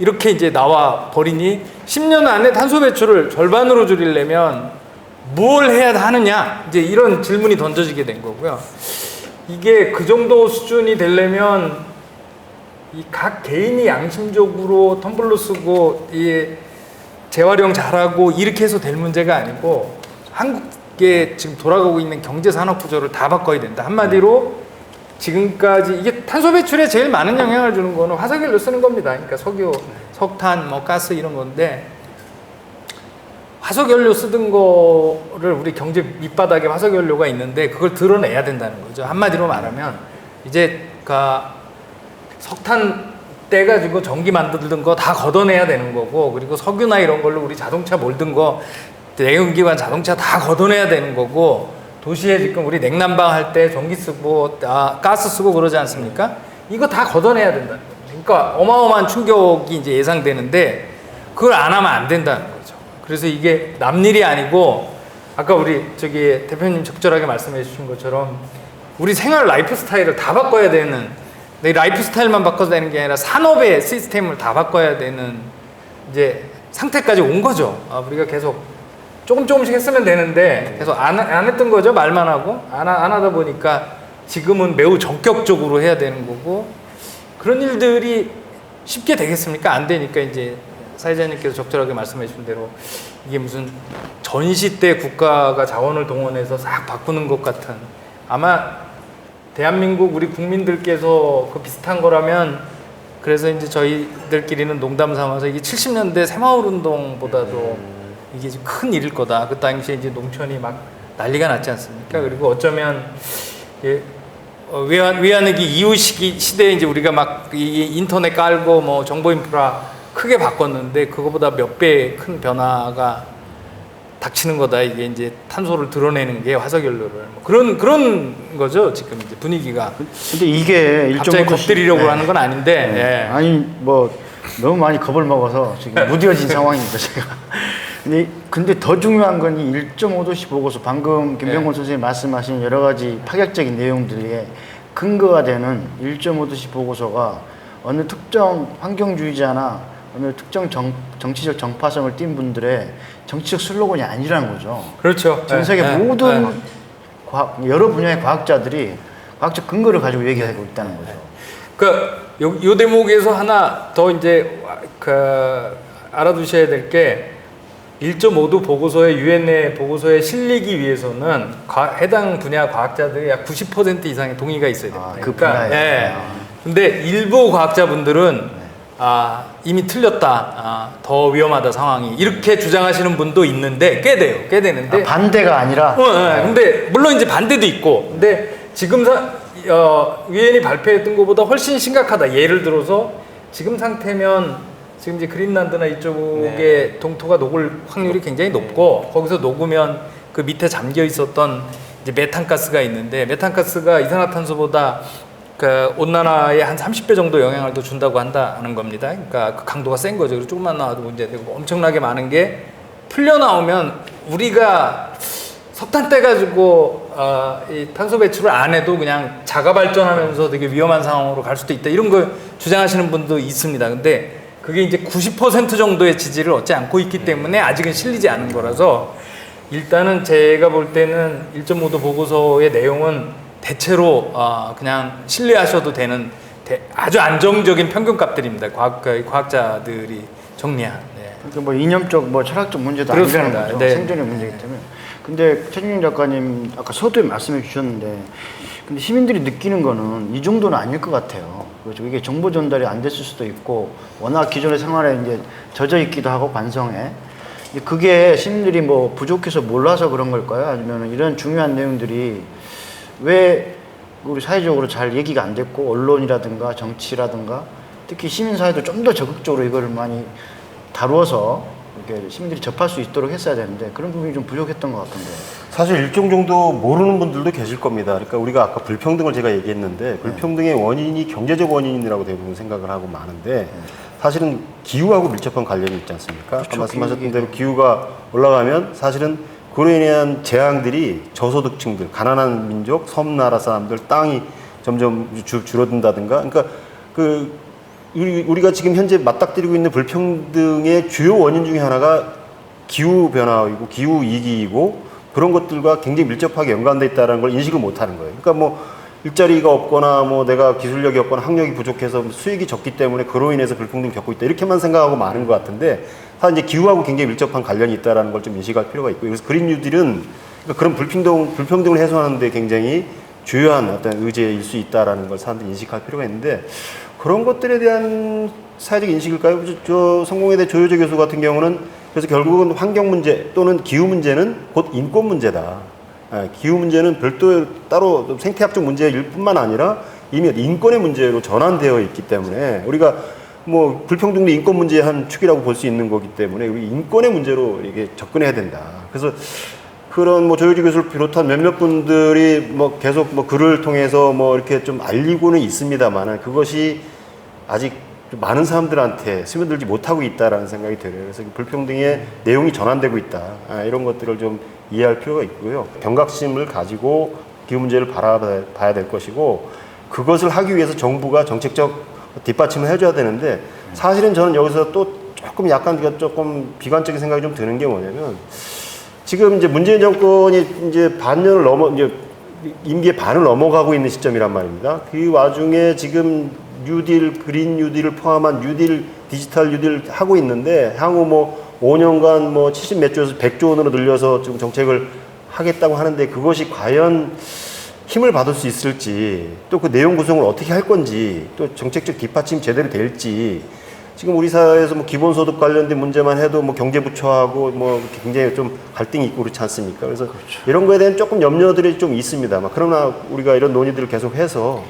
이렇게 이제 나와 버리니 10년 안에 탄소 배출을 절반으로 줄이려면 뭘 해야 하느냐 이제 이런 질문이 던져지게 된 거고요. 이게 그 정도 수준이 되려면 이 각 개인이 양심적으로 텀블러 쓰고 이 재활용 잘하고 이렇게 해서 될 문제가 아니고 한국에 지금 돌아가고 있는 경제 산업 구조를 다 바꿔야 된다. 한마디로 지금까지 이게 탄소 배출에 제일 많은 영향을 주는 거는 화석연료 쓰는 겁니다. 그러니까 석유, 석탄, 가스 이런 건데 화석연료 쓰던 거를 우리 경제 밑바닥에 화석연료가 있는데 그걸 드러내야 된다는 거죠. 한마디로 말하면 이제 석탄 떼가지고 전기 만들던 거 다 걷어내야 되는 거고 그리고 석유나 이런 걸로 우리 자동차 몰든 거 내연기관 자동차 다 걷어내야 되는 거고 도시에 지금 우리 냉난방 할 때 전기 쓰고 가스 쓰고 그러지 않습니까? 이거 다 걷어내야 된다는 거죠. 그러니까 어마어마한 충격이 이제 예상되는데 그걸 안 하면 안 된다는 거죠. 그래서 이게 남일이 아니고 아까 우리 대표님 적절하게 말씀해 주신 것처럼 우리 생활 라이프 스타일을 다 바꿔야 되는 라이프 스타일만 바꿔서 되는 게 아니라 산업의 시스템을 다 바꿔야 되는 이제 상태까지 온 거죠. 우리가 계속 조금씩 했으면 되는데 계속 안 했던 거죠. 말만 하고 안 하다 보니까 지금은 매우 전격적으로 해야 되는 거고 그런 일들이 쉽게 되겠습니까? 안 되니까 이제 사회자님께서 적절하게 말씀해 주신 대로 이게 무슨 전시 때 국가가 자원을 동원해서 싹 바꾸는 것 같은 아마 대한민국 우리 국민들께서 그 비슷한 거라면 그래서 이제 저희들끼리는 농담 삼아서 이게 70년대 새마을 운동보다도 이게 큰 일일 거다. 그 당시에 이제 농촌이 막 난리가 났지 않습니까? 그리고 어쩌면 외환위기 이후 시대에 이제 우리가 막 이 인터넷 깔고 정보 인프라 크게 바꿨는데 그거보다 몇 배 큰 변화가 닥치는 거다. 이게 이제 탄소를 드러내는 게 화석연료를 그런 거죠. 지금 이제 분위기가. 근데 이게 갑자기 겁들이려고 하는 건 아닌데. 네. 예. 아니 너무 많이 겁을 먹어서 지금 무뎌진 상황입니다 제가. 근데 더 중요한 건 이 1.5도씨 보고서 방금 김병곤 선생님 말씀하신 여러 가지 파격적인 내용들에 근거가 되는 1.5도씨 보고서가 어느 특정 환경주의자나 어느 특정 정치적 정파성을 띈 분들의 정치적 슬로건이 아니라는 거죠. 그렇죠. 전 세계 모든 여러 분야의 과학자들이 과학적 근거를 가지고 얘기하고 있다는 거죠. 그러니까 요 대목에서 하나 더 이제 알아두셔야 될 게 1.5도 보고서에 유엔의 보고서에 실리기 위해서는 해당 분야 과학자들이 약 90% 이상의 동의가 있어야 됩니다. 그 분야에. 예. 근데 일부 과학자분들은 이미 틀렸다. 더 위험하다 상황이. 이렇게 주장하시는 분도 있는데 꽤 되는데 반대가 아니라 근데 물론 이제 반대도 있고. 근데 지금 유엔이 발표했던 것보다 훨씬 심각하다. 예를 들어서 지금 상태면 지금 이제 그린란드나 이쪽에 동토가 녹을 확률이 굉장히 높고 거기서 녹으면 그 밑에 잠겨 있었던 이제 메탄가스가 있는데 메탄가스가 이산화탄소보다 그 온난화에 한 30배 정도 영향을 더 준다고 한다는 겁니다. 그러니까 그 강도가 센 거죠. 그리고 조금만 나와도 문제되고 엄청나게 많은 게 풀려 나오면 우리가 석탄 떼가지고 이 탄소 배출을 안 해도 그냥 자가 발전하면서 되게 위험한 상황으로 갈 수도 있다. 이런 걸 주장하시는 분도 있습니다. 근데 그게 이제 90% 정도의 지지를 얻지 않고 있기 때문에 아직은 실리지 않은 거라서 일단은 제가 볼 때는 1.5도 보고서의 내용은 대체로 그냥 신뢰하셔도 되는 아주 안정적인 평균값들입니다. 과학자들이 정리한. 네. 그러니까 뭐 이념적, 뭐 철학적 문제도 그렇습니다. 아니라는 거죠. 네. 생존의 문제이기 때문에. 근데 최진영 작가님 아까 서두에 말씀해 주셨는데, 근데 시민들이 느끼는 거는 이 정도는 아닐 것 같아요. 그렇죠. 이게 정보 전달이 안 됐을 수도 있고, 워낙 기존의 생활에 이제 젖어 있기도 하고 관성에. 그게 시민들이 뭐 부족해서 몰라서 그런 걸까요? 아니면 이런 중요한 내용들이 왜 우리 사회적으로 잘 얘기가 안 됐고, 언론이라든가 정치라든가 특히 시민사회도 좀 더 적극적으로 이걸 많이 다루어서 이렇게 시민들이 접할 수 있도록 했어야 되는데 그런 부분이 좀 부족했던 것 같은데. 사실 일정 정도 모르는 분들도 계실 겁니다. 그러니까 우리가 아까 불평등을 제가 얘기했는데 불평등의 원인이 경제적 원인이라고 대부분 생각을 하고 많은데 사실은 기후하고 밀접한 관련이 있지 않습니까? 그렇죠. 아까 말씀하셨던 대로 기후가 올라가면 사실은 그로 인한 재앙들이 저소득층들, 가난한 민족, 섬나라 사람들 땅이 점점 줄어든다든가, 그러니까 우리가 지금 현재 맞닥뜨리고 있는 불평등의 주요 원인 중에 하나가 기후 변화이고 기후 위기이고 그런 것들과 굉장히 밀접하게 연관돼 있다는 걸 인식을 못하는 거예요. 그러니까 뭐 일자리가 없거나 뭐 내가 기술력이 없거나 학력이 부족해서 수익이 적기 때문에 그로 인해서 불평등을 겪고 있다 이렇게만 생각하고 많은 것 같은데 사실 이제 기후하고 굉장히 밀접한 관련이 있다는 걸 좀 인식할 필요가 있고 그래서 그린 뉴딜은 그러니까 그런 불평등을 해소하는 데 굉장히 주요한 어떤 의제일 수 있다라는 걸 사람들이 인식할 필요가 있는데 그런 것들에 대한 사회적 인식일까요? 저 성공회대 조효재 교수 같은 경우는 그래서 결국은 환경 문제 또는 기후 문제는 곧 인권 문제다. 기후 문제는 별도 따로 생태학적 문제일 뿐만 아니라 이미 인권의 문제로 전환되어 있기 때문에 우리가 뭐 불평등도 인권 문제의 한 축이라고 볼 수 있는 거기 때문에 우리 인권의 문제로 이게 접근해야 된다. 그래서 그런 뭐 조효지 교수를 비롯한 몇몇 분들이 뭐 계속 뭐 글을 통해서 뭐 이렇게 좀 알리고는 있습니다만은 그것이 아직 많은 사람들한테 스며들지 못하고 있다라는 생각이 들어요. 그래서 불평등의 내용이 전환되고 있다. 이런 것들을 좀 이해할 필요가 있고요. 경각심을 가지고 기후 문제를 바라봐야 될 것이고 그것을 하기 위해서 정부가 정책적 뒷받침을 해줘야 되는데 사실은 저는 여기서 또 조금 비관적인 생각이 좀 드는 게 뭐냐면 지금 이제 문재인 정권이 이제 이제 임기의 반을 넘어가고 있는 시점이란 말입니다. 그 와중에 지금 뉴딜, 그린 뉴딜을 포함한 뉴딜, 디지털 뉴딜 하고 있는데 향후 뭐 5년간 뭐 70 몇 조에서 100조 원으로 늘려서 지금 정책을 하겠다고 하는데 그것이 과연 힘을 받을 수 있을지 또 그 내용 구성을 어떻게 할 건지 또 정책적 뒷받침이 제대로 될지 지금 우리 사회에서 뭐 기본소득 관련된 문제만 해도 뭐 경제부처하고 뭐 굉장히 좀 갈등이 있고 그렇지 않습니까? 그래서 그렇죠. 이런 거에 대한 조금 염려들이 좀 있습니다. 그러나 우리가 이런 논의들을 계속해서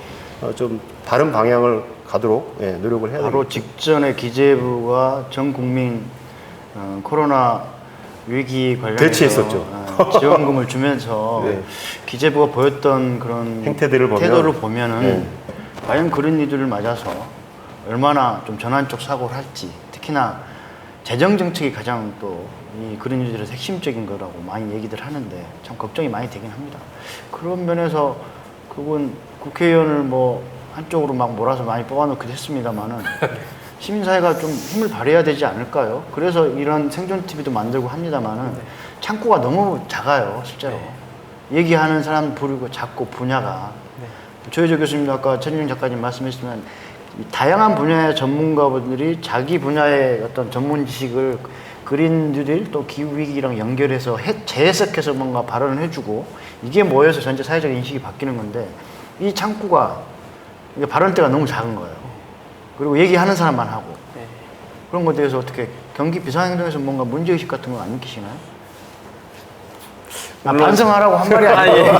좀 다른 방향을 가도록 노력을 해야 됩니다. 바로 직전에 기재부가 전 국민 코로나 위기 관련해서 대치했었죠. 지원금을 주면서 네. 기재부가 보였던 그런 행태들을 태도를 보면은 네. 과연 그런 이들을 맞아서 얼마나 좀 전환적 사고를 할지 특히나 재정 정책이 가장 또 이 그런 이들의 핵심적인 거라고 많이 얘기들 하는데 참 걱정이 많이 되긴 합니다. 그런 면에서 그분 국회의원을 뭐 한쪽으로 막 몰아서 많이 뽑아놓기도 했습니다만은 시민사회가 좀 힘을 발휘해야 되지 않을까요? 그래서 이런 생존 TV도 만들고 합니다만은 창구가 너무 작아요, 실제로. 얘기하는 사람 부르고 작고 분야가. 조효재 교수님 아까 최진영 작가님 말씀하셨지만 다양한 분야의 전문가분들이 자기 분야의 어떤 전문 지식을 그린 뉴딜 또 기후 위기랑 연결해서 재해석해서 뭔가 발언을 해주고 이게 모여서 전체 사회적 인식이 바뀌는 건데 이 창구가 이게 발언대가 너무 작은 거예요. 그리고 얘기하는 사람만 하고 그런 것에 대해서 어떻게 경기 비상행동에서 뭔가 문제의식 같은 거 안 느끼시나요? 반성하라고 한 말이 아니고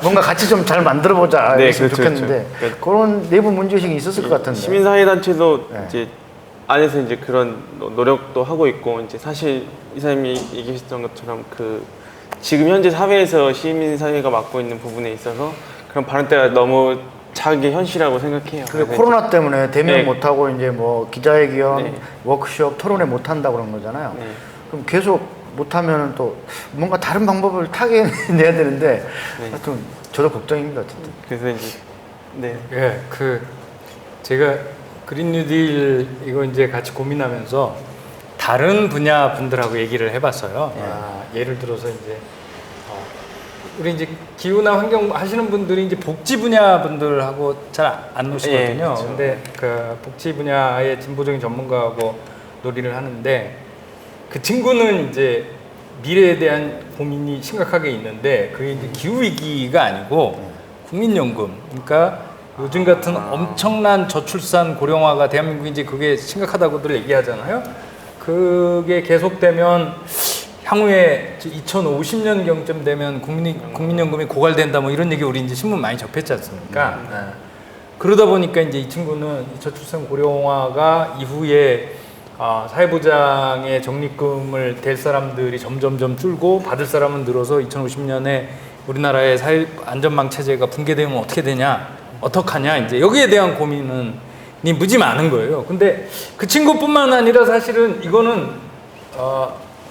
뭔가 같이 좀 잘 만들어보자 이랬으면 좋겠는데 그런 내부 문제의식이 있었을 것 같은데 시민사회단체도 이제 안에서 이제 그런 노력도 하고 있고 이제 사실 이사님이 얘기하셨던 것처럼 그 지금 현재 사회에서 시민사회가 맡고 있는 부분에 있어서 그런 발언대가 너무 작은 현실이라고 생각해요. 코로나 때문에 대면 못하고 이제 뭐 기자회견, 워크숍, 토론회 못한다고 그런 거잖아요. 그럼 계속 못하면 또 뭔가 다른 방법을 타개내야 되는데 하여튼 저도 걱정입니다. 어쨌든. 그래서 이제 제가 그린 뉴딜 이거 이제 같이 고민하면서 다른 분야 분들하고 얘기를 해봤어요. 예를 들어서 이제 우리 이제 기후나 환경 하시는 분들이 이제 복지 분야 분들하고 잘 안 노시거든요. 예, 그렇죠. 근데 그 복지 분야의 진보적인 전문가하고 놀이를 하는데 그 친구는 이제 미래에 대한 고민이 심각하게 있는데 그게 이제 기후 위기가 아니고 국민연금. 그러니까 요즘 같은 엄청난 저출산 고령화가 대한민국이 이제 그게 심각하다고들 얘기하잖아요. 그게 계속되면 향후에 2050년 경쯤 되면 국민연금이 고갈된다 뭐 이런 얘기 우리 이제 신문 많이 접했지 않습니까? 네. 그러다 보니까 이제 이 친구는 이 저출산 고령화가 이후에 사회보장의 적립금을 댈 사람들이 점점점 줄고 받을 사람은 늘어서 2050년에 우리나라의 사회 안전망 체제가 붕괴되면 어떻게 되냐, 어떡하냐 이제 여기에 대한 고민은 무지 많은 거예요. 근데 그 친구뿐만 아니라 사실은 이거는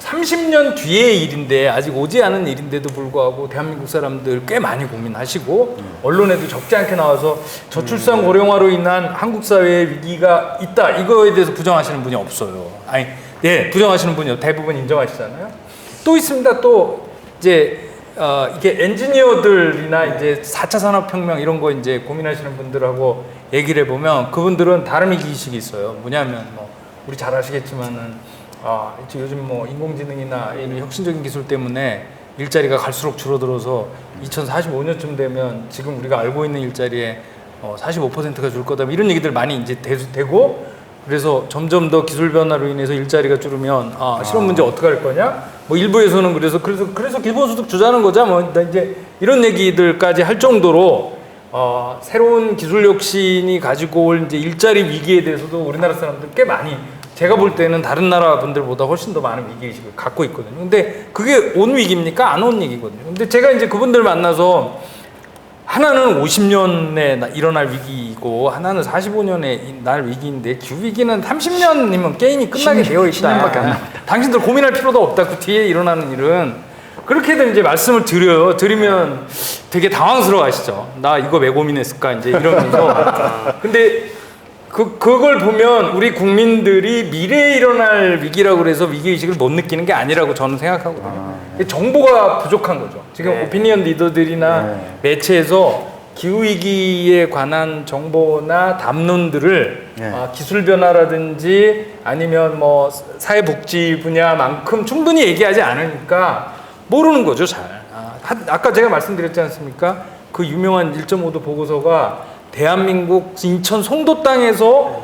30년 뒤의 일인데 아직 오지 않은 일인데도 불구하고 대한민국 사람들 꽤 많이 고민하시고 언론에도 적지 않게 나와서 저출산 고령화로 인한 한국 사회의 위기가 있다 이거에 대해서 부정하시는 분이 없어요. 아니, 네, 부정하시는 분이 대부분 인정하시잖아요. 또 있습니다. 또 이제 이게 엔지니어들이나 이제 4차 산업혁명 이런 거 이제 고민하시는 분들하고 얘기를 해보면 그분들은 다른 위기의식이 있어요. 뭐냐면 뭐 우리 잘 아시겠지만은 요즘 뭐 인공지능이나 이런 혁신적인 기술 때문에 일자리가 갈수록 줄어들어서 2045년쯤 되면 지금 우리가 알고 있는 일자리에 45%가 줄 거다 이런 얘기들 많이 이제 되고 그래서 점점 더 기술 변화로 인해서 일자리가 줄으면 실업 문제 어떻게 할 거냐? 뭐 일부에서는 그래서 기본소득 주자는 거자 뭐 이제 이런 얘기들까지 할 정도로 새로운 기술 혁신이 가지고 올 이제 일자리 위기에 대해서도 우리나라 사람들 꽤 많이 제가 볼 때는 다른 나라 분들보다 훨씬 더 많은 위기의식을 갖고 있거든요. 근데 그게 온 위기입니까? 안 온 얘기거든요. 근데 제가 이제 그분들 만나서 하나는 50년에 일어날 위기이고 하나는 45년에 날 위기인데 기후위기는 30년이면 게임이 끝나게 되어 있다. 10년밖에 안 남았다. 당신들 고민할 필요도 없다. 그 뒤에 일어나는 일은. 그렇게들 이제 말씀을 드려요. 들으면 되게 당황스러워 하시죠. 나 이거 왜 고민했을까? 이제 이러면서. 근데 그걸 보면 우리 국민들이 미래에 일어날 위기라고 그래서 위기의식을 못 느끼는 게 아니라고 저는 생각하거든요. 정보가 부족한 거죠. 지금 오피니언 리더들이나 매체에서 기후위기에 관한 정보나 담론들을 기술 변화라든지 아니면 뭐 사회복지 분야만큼 충분히 얘기하지 않으니까 모르는 거죠, 잘. 아까 제가 말씀드렸지 않습니까? 그 유명한 1.5도 보고서가 대한민국 인천 송도 땅에서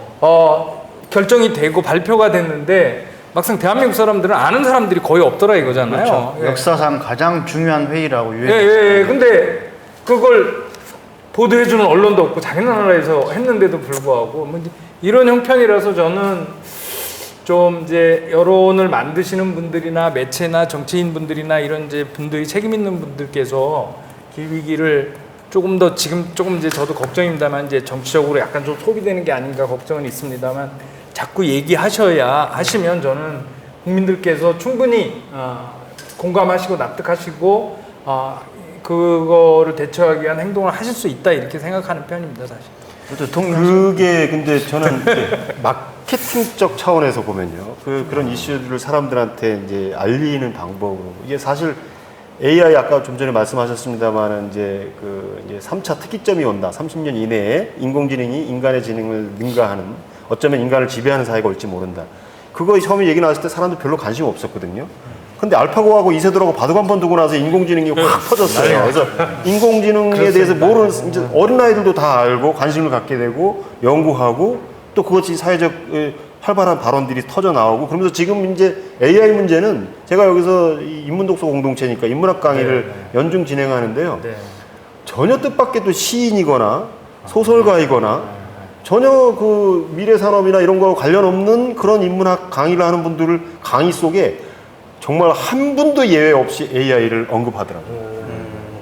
결정이 되고 발표가 됐는데 막상 대한민국 사람들은 아는 사람들이 거의 없더라 이거잖아요. 그렇죠. 예. 역사상 가장 중요한 회의라고 유행했어요. 예. 근데 그걸 보도해주는 언론도 없고 자기 나라에서 했는데도 불구하고 뭐 이런 형편이라서 저는 좀 이제 여론을 만드시는 분들이나 매체나 정치인 분들이나 이런 이제 분들이 책임 있는 분들께서 기후위기를 조금 더 지금 조금 이제 저도 걱정입니다만 이제 정치적으로 약간 좀 소비되는 게 아닌가 걱정은 있습니다만 자꾸 하시면 저는 국민들께서 충분히 공감하시고 납득하시고 그거를 대처하기 위한 행동을 하실 수 있다 이렇게 생각하는 편입니다 사실. 그게 근데 저는 마케팅적 차원에서 보면요. 그런 이슈들을 사람들한테 이제 알리는 방법으로 이게 사실 AI 아까 좀 전에 말씀하셨습니다만은 이제 3차 특이점이 온다. 30년 이내에 인공지능이 인간의 지능을 능가하는 어쩌면 인간을 지배하는 사회가 올지 모른다. 그거 처음에 얘기 나왔을 때 사람들 별로 관심 없었거든요. 근데 알파고하고 이세돌하고 바둑 한 번 두고 나서 인공지능이 확 퍼졌어요. 그래서 인공지능에 대해서 모르는 이제 어린아이들도 다 알고 관심을 갖게 되고 연구하고 또 그것이 사회적 활발한 발언들이 터져 나오고 그러면서 지금 이제 AI 문제는 제가 여기서 인문독서 공동체니까 인문학 강의를 연중 진행하는데요. 전혀 뜻밖에도 시인이거나 소설가이거나 전혀 그 미래 산업이나 이런 거 관련 없는 그런 인문학 강의를 하는 분들을 강의 속에 정말 한 분도 예외 없이 AI를 언급하더라고요.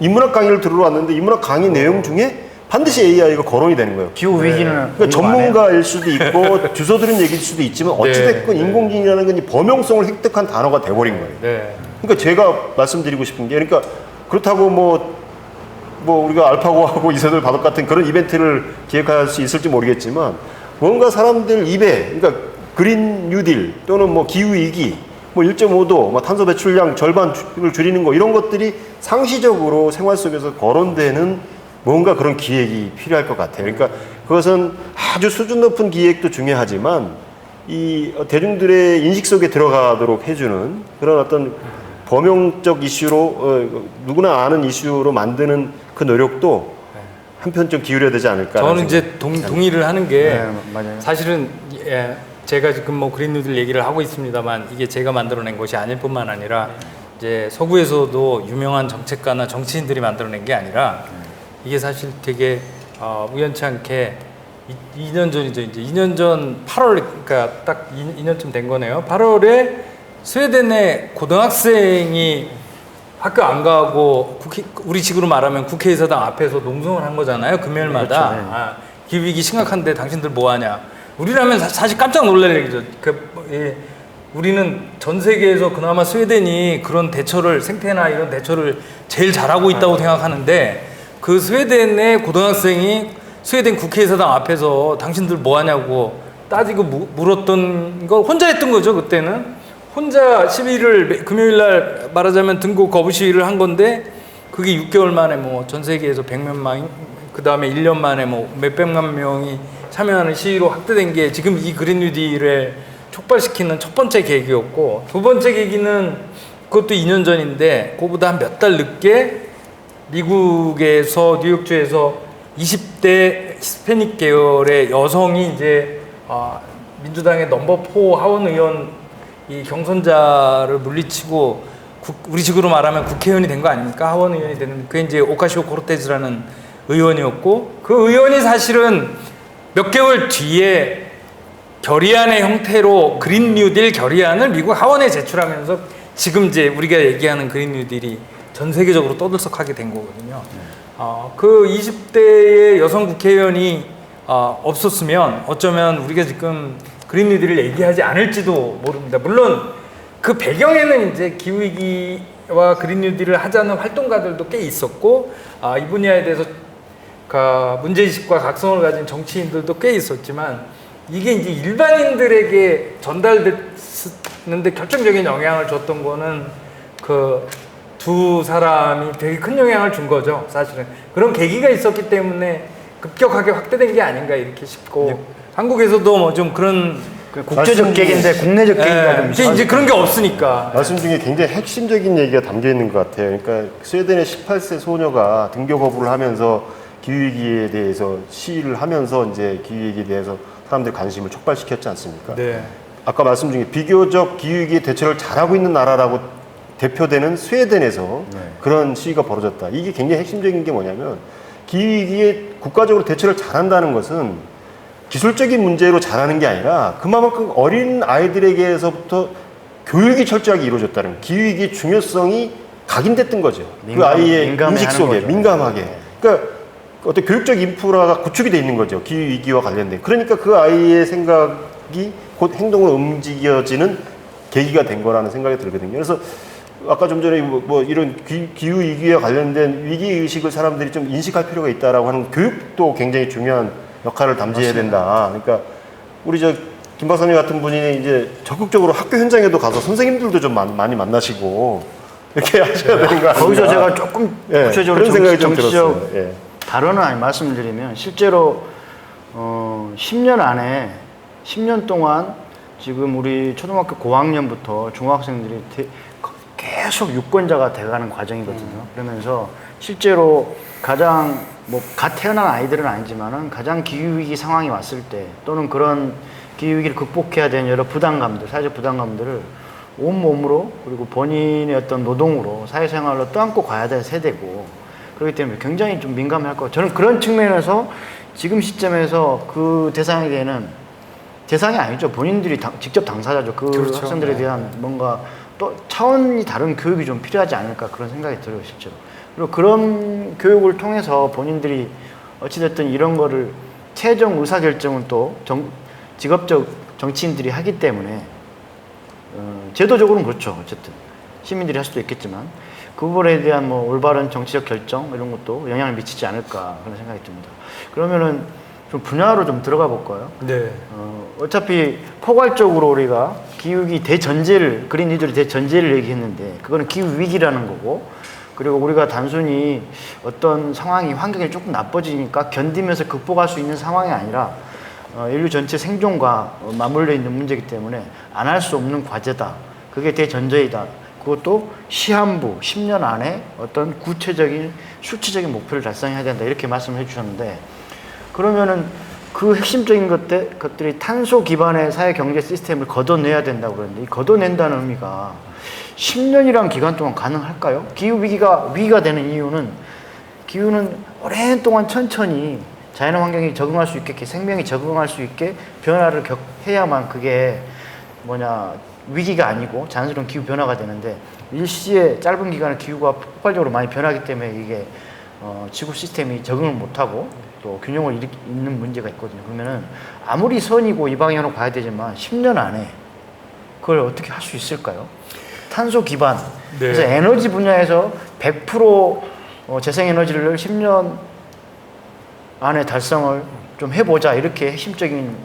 인문학 강의를 들으러 왔는데 인문학 강의 내용 중에 반드시 AI가 거론이 되는 거예요. 기후 위기는 그러니까 전문가일 수도 있고 주소 들은 얘기일 수도 있지만 어찌됐건 인공지능이라는 건 이 범용성을 획득한 단어가 돼버린 거예요. 그러니까 제가 말씀드리고 싶은 게 그러니까 그렇다고 뭐 우리가 알파고하고 이세돌 바둑 같은 그런 이벤트를 기획할 수 있을지 모르겠지만 뭔가 사람들 입에 그러니까 그린 뉴딜 또는 뭐 기후 위기 뭐 1.5도, 뭐 탄소 배출량 절반을 줄이는 거 이런 것들이 상시적으로 생활 속에서 거론되는 뭔가 그런 기획이 필요할 것 같아요. 그러니까 그것은 아주 수준 높은 기획도 중요하지만 이 대중들의 인식 속에 들어가도록 해주는 그런 어떤 범용적 이슈로 누구나 아는 이슈로 만드는 그 노력도 한편 좀 기울여야 되지 않을까. 저는 이제 동의를 하는 게 네, 맞아요. 사실은 제가 지금 뭐 그린 뉴딜 얘기를 하고 있습니다만 이게 제가 만들어낸 것이 아닐 뿐만 아니라 이제 서구에서도 유명한 정책가나 정치인들이 만들어낸 게 아니라 이게 사실 되게 우연치 않게 2년 전이죠. 이제 2년 전 8월, 그러니까 딱 2년쯤 된 거네요. 8월에 스웨덴의 고등학생이 학교 안 가고 우리 식으로 말하면 국회의사당 앞에서 농성을 한 거잖아요. 금요일마다. 그렇죠, 네. 기후위기 심각한데 당신들 뭐 하냐. 우리라면 사실 깜짝 놀랄 얘기죠. 우리는 전 세계에서 그나마 스웨덴이 그런 대처를, 생태나 이런 대처를 제일 잘하고 있다고 생각하는데 그 스웨덴의 고등학생이 스웨덴 국회의사당 앞에서 당신들 뭐 하냐고 따지고 물었던 걸 혼자 했던 거죠. 그때는 혼자 시위를 금요일 날 말하자면 등고 거부 시위를 한 건데 그게 6개월 만에 뭐 전 세계에서 100만 그 다음에 1년 만에 뭐 몇백만 명이 참여하는 시위로 확대된 게 지금 이 그린 뉴딜을 촉발시키는 첫 번째 계기였고, 두 번째 계기는 그것도 2년 전인데 그보다 한 몇 달 늦게 미국에서 뉴욕주에서 20대 히스패닉 계열의 여성이 이제 민주당의 넘버 4 하원 의원 이 경선자를 물리치고 우리 식으로 말하면 국회의원이 된 거 아닙니까? 하원 의원이 되는 그게 이제 오카시오 코르테즈라는 의원이었고 그 의원이 사실은 몇 개월 뒤에 결의안의 형태로 그린 뉴딜 결의안을 미국 하원에 제출하면서 지금 이제 우리가 얘기하는 그린 뉴딜이 전 세계적으로 떠들썩하게 된 거거든요. 그 20대의 여성 국회의원이 없었으면 어쩌면 우리가 지금 그린 뉴딜을 얘기하지 않을지도 모릅니다. 물론 그 배경에는 이제 기후위기와 그린 뉴딜을 하자는 활동가들도 꽤 있었고 이 분야에 대해서 문제의식과 각성을 가진 정치인들도 꽤 있었지만 이게 이제 일반인들에게 전달됐는데 결정적인 영향을 줬던 거는 그 두 사람이 되게 큰 영향을 준 거죠. 사실은 그런 계기가 있었기 때문에 급격하게 확대된 게 아닌가 이렇게 싶고 한국에서도 뭐 좀 그런 국제적 계기인데 국내적 계기가 좀 이제 있어요. 그런 게 없으니까. 말씀 중에 굉장히 핵심적인 얘기가 담겨 있는 것 같아요. 그러니까 스웨덴의 18세 소녀가 등교 거부를 하면서 기후위기에 대해서 시위를 하면서 이제 기후위기에 대해서 사람들의 관심을 촉발시켰지 않습니까? 네. 아까 말씀 중에 비교적 기후위기에 대처를 잘하고 있는 나라라고 대표되는 스웨덴에서 그런 시위가 벌어졌다. 이게 굉장히 핵심적인 게 뭐냐면 기후위기에 국가적으로 대처를 잘한다는 것은 기술적인 문제로 잘하는 게 아니라 그만큼 어린 아이들에게서부터 교육이 철저하게 이루어졌다는 거예요. 기후위기의 중요성이 각인됐던 거죠. 그 아이의 인식 속에 민감하게. 그러니까 어떤 교육적 인프라가 구축이 돼 있는 거죠. 기후위기와 관련된. 그러니까 그 아이의 생각이 곧 행동으로 움직여지는 계기가 된 거라는 생각이 들거든요. 그래서 아까 좀 전에 뭐 이런 기후위기에 관련된 위기의식을 사람들이 좀 인식할 필요가 있다라고 하는 교육도 굉장히 중요한 역할을 담지해야 된다. 그러니까 우리 김 박사님 같은 분이 이제 적극적으로 학교 현장에도 가서 선생님들도 좀 많이 만나시고 이렇게 하셔야 되는 거 아닌가. 거기서 제가 조금 구체적으로 그런 생각이 좀 정치적 들었어요. 발언을 말씀드리면 실제로 10년 안에 10년 동안 지금 우리 초등학교 고학년부터 중학생들이 계속 유권자가 돼가는 과정이거든요. 그러면서 실제로 가장 갓 태어난 아이들은 아니지만은 가장 기후위기 상황이 왔을 때 또는 그런 기후위기를 극복해야 되는 여러 부담감들, 사회적 부담감들을 온몸으로 그리고 본인의 어떤 노동으로 사회생활로 떠안고 가야 될 세대고 그렇기 때문에 굉장히 좀 민감할 것 같아요. 저는 그런 측면에서 지금 시점에서 그 대상에게는 대상이 아니죠. 본인들이 직접 당사자죠. 그렇죠. 학생들에 대한 뭔가 또 차원이 다른 교육이 좀 필요하지 않을까 그런 생각이 들어요, 실제로. 그리고 그런 교육을 통해서 본인들이 어찌됐든 이런 거를 최종 의사결정은 또 직업적 정치인들이 하기 때문에 제도적으로는 그렇죠. 어쨌든 시민들이 할 수도 있겠지만 그 부분에 대한 뭐 올바른 정치적 결정 이런 것도 영향을 미치지 않을까 그런 생각이 듭니다. 그러면은 좀 분야로 좀 들어가 볼까요? 네. 어차피 포괄적으로 우리가 기후위기 대전제를 그린 뉴딜의 대전제를 얘기했는데 그거는 기후위기라는 거고 그리고 우리가 단순히 어떤 상황이 환경이 조금 나빠지니까 견디면서 극복할 수 있는 상황이 아니라 인류 전체 생존과 맞물려 있는 문제이기 때문에 안 할 수 없는 과제다. 그게 대전제이다. 그것도 시한부 10년 안에 어떤 구체적인 수치적인 목표를 달성해야 된다. 이렇게 말씀을 해주셨는데 그러면은 그 핵심적인 것들이 탄소 기반의 사회 경제 시스템을 걷어내야 된다고 그러는데 이 걷어낸다는 의미가 10년이란 기간 동안 가능할까요? 기후위기가 위기가 되는 이유는 기후는 오랜 동안 천천히 자연 환경이 적응할 수 있게 생명이 적응할 수 있게 변화를 해야만 그게 위기가 아니고 자연스러운 기후 변화가 되는데 일시의 짧은 기간에 기후가 폭발적으로 많이 변하기 때문에 이게 지구 시스템이 적응을 못하고 또 균형을 잃는 문제가 있거든요. 그러면은 아무리 선이고 이 방향으로 가야 되지만 10년 안에 그걸 어떻게 할 수 있을까요? 탄소 기반. 네. 그래서 에너지 분야에서 100% 재생에너지를 10년 안에 달성을 좀 해보자 이렇게 핵심적인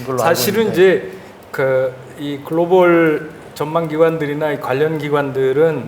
걸로 사실은 알고 있는데 이제 이 글로벌 전망 기관들이나 이 관련 기관들은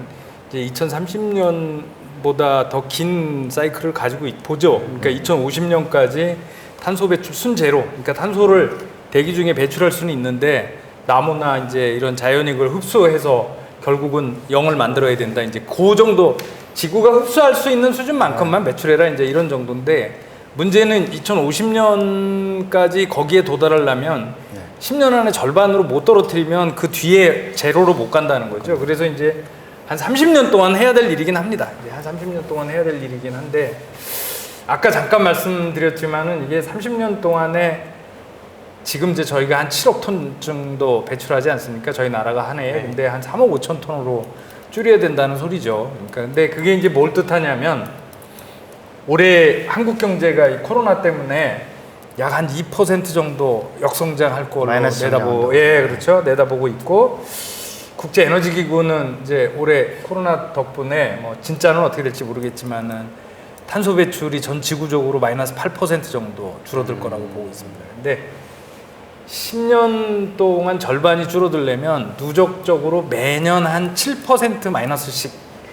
이제 2030년보다 더 긴 사이클을 가지고 보죠. 그러니까 2050년까지 탄소 배출 순제로, 그러니까 탄소를 대기 중에 배출할 수는 있는데 나무나 이제 이런 자연익을 흡수해서 결국은 0을 만들어야 된다. 이제 그 정도 지구가 흡수할 수 있는 수준만큼만 배출해라. 이제 이런 정도인데 문제는 2050년까지 거기에 도달하려면 10년 안에 절반으로 못 떨어뜨리면 그 뒤에 제로로 못 간다는 거죠. 그래서 이제 한 30년 동안 해야 될 일이긴 합니다. 이제 한 30년 동안 해야 될 일이긴 한데 아까 잠깐 말씀드렸지만은 이게 30년 동안에 지금 이제 저희가 한 7억 톤 정도 배출하지 않습니까? 저희 나라가 한 해에. 근데 한 3억 5천 톤으로 줄여야 된다는 소리죠. 그러니까 근데 그게 이제 뭘 뜻하냐면 올해 한국 경제가 이 코로나 때문에 약 한 2% 정도 역성장할 걸로 내다보고 있고 국제 에너지 기구는 이제 올해 코로나 덕분에 뭐 진짜는 어떻게 될지 모르겠지만은 탄소 배출이 전 지구적으로 마이너스 8% 정도 줄어들 거라고 보고 있습니다. 근데 10년 동안 절반이 줄어들려면 누적적으로 매년 한 7% 마이너스씩,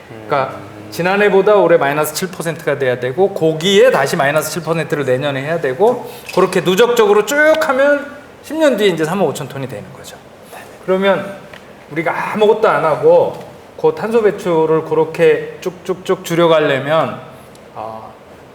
그러니까 지난해보다 올해 마이너스 7%가 돼야 되고 거기에 다시 마이너스 7%를 내년에 해야 되고 그렇게 누적적으로 쭉 하면 10년 뒤에 이제 3억 5천 톤이 되는 거죠. 그러면 우리가 아무것도 안 하고 그 탄소 배출을 그렇게 쭉쭉쭉 줄여가려면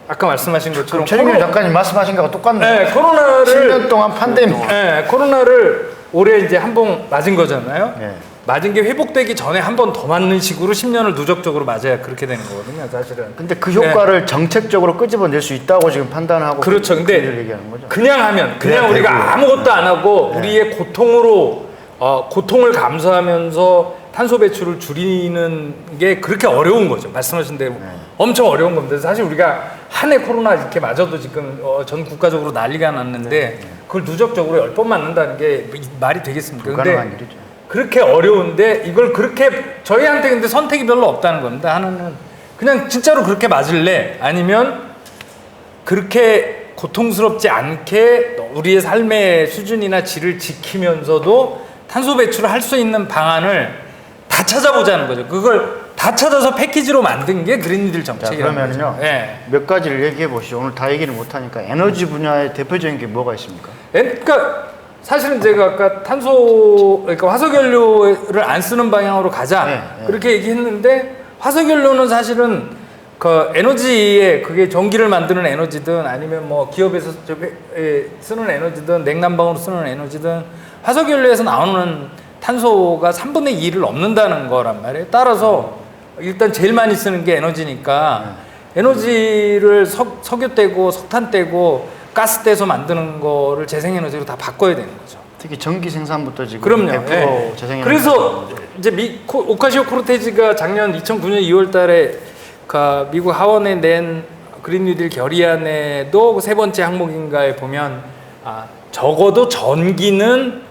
아까 말씀하신 것처럼 최민규 작가님 말씀하신 거하고 똑같네요. 네, 코로나를 10년 동안 팬데믹. 네, 코로나를 올해 이제 한 번 맞은 거잖아요. 네. 맞은 게 회복되기 전에 한 번 더 맞는 식으로 10년을 누적적으로 맞아야 그렇게 되는 거거든요, 사실은. 근데 그 효과를 정책적으로 끄집어낼 수 있다고 지금 판단하고 그렇죠. 근데 얘기하는 거죠. 그냥 하면 그냥 우리가 되고요. 아무것도 안 하고 우리의 고통으로 고통을 감수하면서 탄소 배출을 줄이는 게 그렇게 어려운 거죠. 말씀하신 대로 엄청 어려운 겁니다. 사실 우리가 한 해 코로나 이렇게 맞아도 지금 전 국가적으로 난리가 났는데 그걸 누적적으로 10번 맞는다는 게 말이 되겠습니까? 불가능한 일이죠. 그렇게 어려운데 이걸 그렇게 저희한테 근데 선택이 별로 없다는 겁니다. 하나는 그냥 진짜로 그렇게 맞을래? 아니면 그렇게 고통스럽지 않게 우리의 삶의 수준이나 질을 지키면서도 탄소 배출을 할 수 있는 방안을 다 찾아보자는 거죠. 그걸 다 찾아서 패키지로 만든 게 그린뉴딜 정책이라는 그러면요. 거죠. 네. 몇 가지를 얘기해 보시죠. 오늘 다 얘기를 못 하니까 에너지 분야의 대표적인 게 뭐가 있습니까? 그러니까 사실은 제가 아까 그러니까 화석연료를 안 쓰는 방향으로 가자 그렇게 얘기했는데 화석연료는 사실은 그 에너지에 그게 전기를 만드는 에너지든 아니면 뭐 기업에서 쓰는 에너지든 냉난방으로 쓰는 에너지든 화석연료에서 나오는 탄소가 3분의 2를 넘는다는 거란 말이에요. 따라서 일단 제일 많이 쓰는 게 에너지니까 에너지를 석유 떼고 석탄 떼고 가스 떼서 만드는 거를 재생에너지로 다 바꿔야 되는 거죠. 특히 전기 생산부터 지금 그럼요. 100% 재생에너지. 그래서 이제 오카시오 코르테즈가 작년 2009년 2월 달에 미국 하원에 낸 그린뉴딜 결의안에도 세 번째 항목인가에 보면 적어도 전기는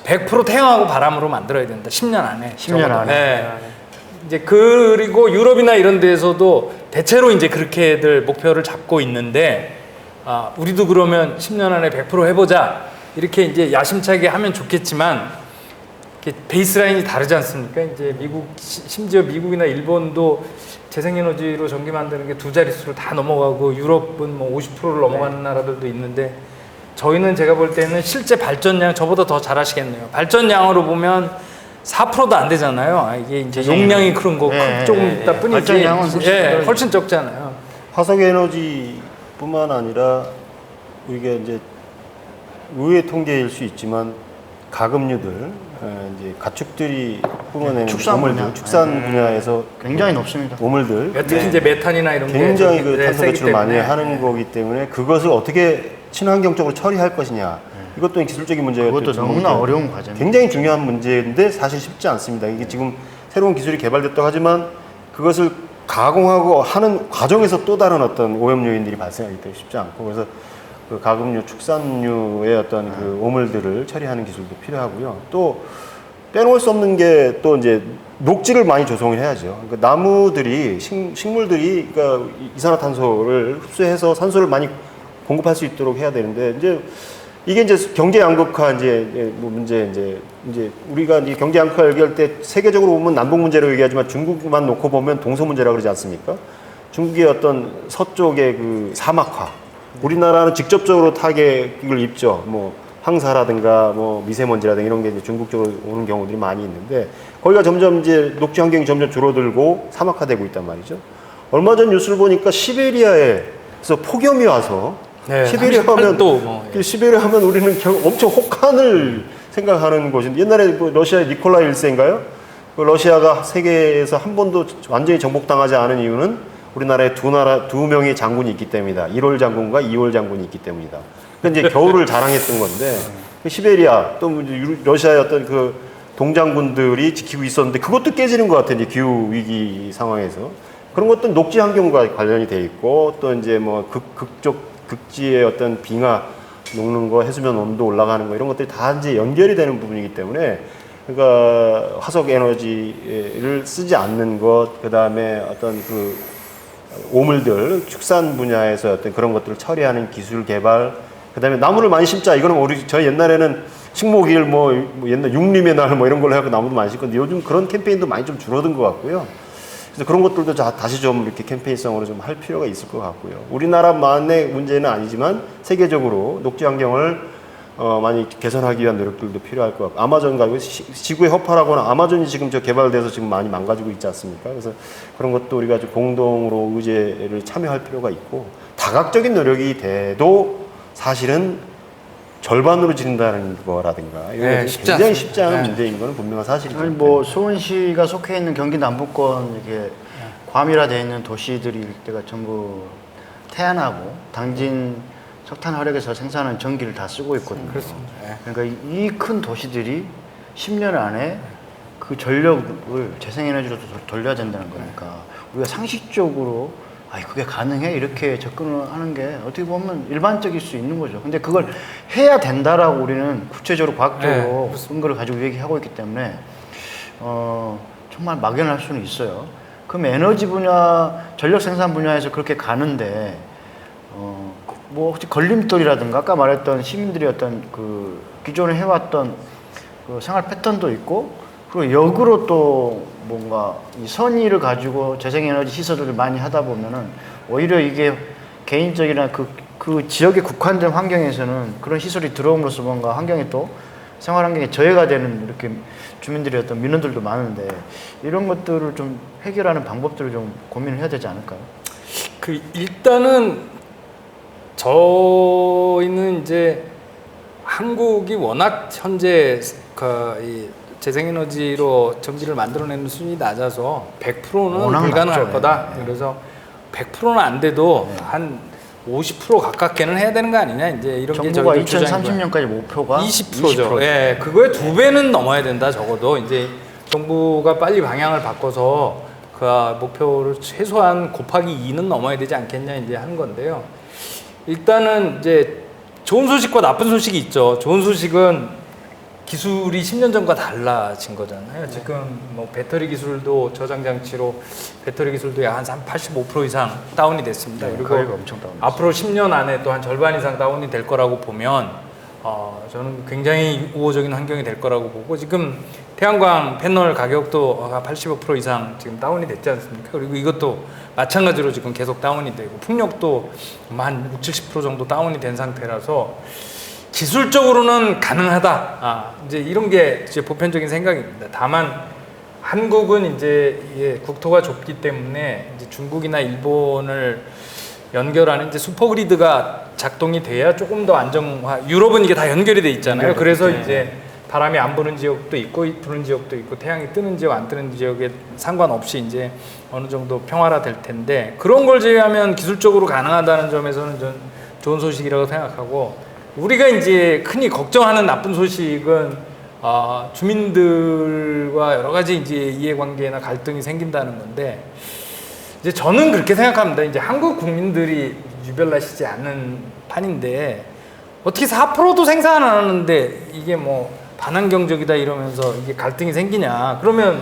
100% 태양하고 바람으로 만들어야 된다. 10년 안에. 10년 적어도. 안에. 네. 이제 그리고 유럽이나 이런 데에서도 대체로 이제 그렇게들 목표를 잡고 있는데 우리도 그러면 10년 안에 100% 해보자 이렇게 이제 야심차게 하면 좋겠지만 이렇게 베이스라인이 다르지 않습니까? 이제 미국 심지어 미국이나 일본도 재생에너지로 전기 만드는 게 두 자릿수를 다 넘어가고 유럽은 뭐 50%를 넘어가는 나라들도 있는데 저희는 제가 볼 때는 실제 발전량 저보다 더 잘하시겠네요. 발전량으로 보면 4%도 안 되잖아요. 아, 이게 이제 용량이 그런 거 조금 있다 뿐이지. 발전량은 훨씬 적잖아요. 화석 에너지뿐만 아니라 우리가 이제 의외의 통계일 수 있지만 가금류들, 이제 가축들이 뿜어내는 축산 오물들, 분야. 축산 분야에서 굉장히 높습니다. 오물들 특히 이제 메탄이나 이런 굉장히 게 그 탄소 세기 배출을 많이 때문에. 하는 거기 때문에 그것을 어떻게 친환경적으로 처리할 것이냐 이것도 기술적인 문제가 그것도 너무나 어려운 과제입니다. 굉장히 중요한 문제인데 사실 쉽지 않습니다. 이게 지금 새로운 기술이 개발됐다고 하지만 그것을 가공하고 하는 과정에서 또 다른 어떤 오염 요인들이 발생하기 때문에 쉽지 않고 그래서 그 가금류, 축산류의 어떤 그 오물들을 처리하는 기술도 필요하고요. 또 빼놓을 수 없는 게 또 이제 녹지를 많이 조성을 해야죠. 그러니까 나무들이 식물들이 그러니까 이산화탄소를 흡수해서 산소를 많이 공급할 수 있도록 해야 되는데 이제 이게 이제 경제 양극화 뭐 문제 이제 우리가 이제 경제 양극화 얘기할 때 세계적으로 보면 남북 문제로 얘기하지만 중국만 놓고 보면 동서 문제라 그러지 않습니까? 중국의 어떤 서쪽의 그 사막화, 우리나라는 직접적으로 타격을 입죠. 뭐 황사라든가 뭐 미세먼지라든가 이런 게 이제 중국 쪽으로 오는 경우들이 많이 있는데 거기가 점점 이제 녹지 환경이 점점 줄어들고 사막화되고 있단 말이죠. 얼마 전 뉴스를 보니까 시베리아에서 폭염이 와서 네, 시베리아 하면 38도 뭐, 예. 시베리아 하면 우리는 엄청 혹한을 생각하는 곳인데 옛날에 뭐 러시아의 니콜라 1세인가요? 그 러시아가 세계에서 한 번도 완전히 정복당하지 않은 이유는 우리나라에 두 명의 장군이 있기 때문이다. 1월 장군과 2월 장군이 있기 때문이다. 그 이제 겨울을 자랑했던 건데 그 시베리아 또 러시아의 어떤 그 동장군들이 지키고 있었는데 그것도 깨지는 것 같아요. 이제 기후 위기 상황에서 그런 것도 녹지 환경과 관련이 돼 있고 또 이제 뭐 극지의 어떤 빙하 녹는 거, 해수면 온도 올라가는 거 이런 것들이 다 이제 연결이 되는 부분이기 때문에 그러니까 화석 에너지를 쓰지 않는 것, 그 다음에 어떤 그 오물들, 축산 분야에서 어떤 그런 것들을 처리하는 기술 개발, 그 다음에 나무를 많이 심자. 이거는 저희 옛날에는 식목일 뭐 옛날 육림의 날 뭐 이런 걸로 해갖고 나무도 많이 심건데 요즘 그런 캠페인도 많이 좀 줄어든 것 같고요. 그래서 그런 것들도 다시 좀 이렇게 캠페인성으로 좀 할 필요가 있을 것 같고요. 우리나라만의 문제는 아니지만 세계적으로 녹지 환경을 많이 개선하기 위한 노력들도 필요할 것 같고 아마존 가고 지구의 허파라고는 아마존이 지금 개발돼서 지금 많이 망가지고 있지 않습니까? 그래서 그런 것도 우리가 좀 공동으로 의제를 참여할 필요가 있고 다각적인 노력이 돼도 사실은 절반으로 지른다는 거라든가 이런 네, 것이 굉장히 않습니다. 쉽지 않은 네. 문제인 거는 분명한 사실이죠. 아니 뭐 수원시가 속해 있는 경기 남부권 이렇게 과밀화되어 있는 도시들이 일대가 전부 태안하고 당진 석탄 화력에서 생산하는 전기를 다 쓰고 있거든요. 그렇습니다. 그러니까 이 큰 도시들이 10년 안에 그 전력을 재생에너지로 돌려야 된다는 거니까 우리가 상식적으로 그게 가능해? 이렇게 접근을 하는 게 어떻게 보면 일반적일 수 있는 거죠. 근데 그걸 해야 된다라고 우리는 구체적으로 과학적으로 근거를 가지고 얘기하고 있기 때문에 정말 막연할 수는 있어요. 그럼 에너지 분야, 전력 생산 분야에서 그렇게 가는데 뭐 혹시 걸림돌이라든가 아까 말했던 시민들이 어떤 그 기존에 해왔던 그 생활 패턴도 있고 그리고 역으로 또 뭔가 이 선의를 가지고 재생에너지 시설을 많이 하다 보면은 오히려 이게 개인적이나 그 지역에 국한된 환경에서는 그런 시설이 들어옴으로써 뭔가 환경이 또 생활 환경에 저해가 되는 이렇게 주민들의 어떤 민원들도 많은데 이런 것들을 좀 해결하는 방법들을 좀 고민을 해야 되지 않을까요? 일단은 저희는 이제 한국이 워낙 현재 이 재생에너지로 전기를 만들어내는 수준이 낮아서 100%는 워낙 불가능할 낮죠. 거다. 그래서 100%는 안 돼도 한 50% 가깝게는 해야 되는 거 아니냐 이제 이런 게 정부가 저희도 주장이고요. 2030년까지 목표가 20%죠. 예, 그거의 2배는 넘어야 된다 적어도 이제 정부가 빨리 방향을 바꿔서 그 목표를 최소한 곱하기 2는 넘어야 되지 않겠냐 이제 하는 건데요. 일단은 이제 좋은 소식과 나쁜 소식이 있죠. 좋은 소식은 기술이 10년 전과 달라진 거잖아요. 지금 뭐 배터리 기술도 저장 장치로 배터리 기술도 약 한 85% 이상 다운이 됐습니다. 네, 그리고 가격이 엄청 다운됐어요. 앞으로 10년 안에 또 한 절반 이상 다운이 될 거라고 보면 저는 굉장히 우호적인 환경이 될 거라고 보고 지금 태양광 패널 가격도 80% 이상 지금 다운이 됐지 않습니까? 그리고 이것도 마찬가지로 지금 계속 다운이 되고 풍력도 한 60, 70% 정도 다운이 된 상태라서 기술적으로는 가능하다. 이제 이런 게 이제 보편적인 생각입니다. 다만 한국은 이제 이게 국토가 좁기 때문에 이제 중국이나 일본을 연결하는 이제 슈퍼그리드가 작동이 돼야 조금 더 안정화. 유럽은 이게 다 연결이 돼 있잖아요. 그래서 이제 바람이 안 부는 지역도 있고 부는 지역도 있고 태양이 뜨는 지역 안 뜨는 지역에 상관없이 이제 어느 정도 평화화 될 텐데 그런 걸 제외하면 기술적으로 가능하다는 점에서는 전 좋은 소식이라고 생각하고 우리가 이제 흔히 걱정하는 나쁜 소식은 주민들과 여러 가지 이제 이해관계나 갈등이 생긴다는 건데 이제 저는 그렇게 생각합니다. 이제 한국 국민들이 유별나시지 않는 판인데 어떻게 4%도 생산 안 하는데 이게 뭐 반환경적이다 이러면서 이게 갈등이 생기냐? 그러면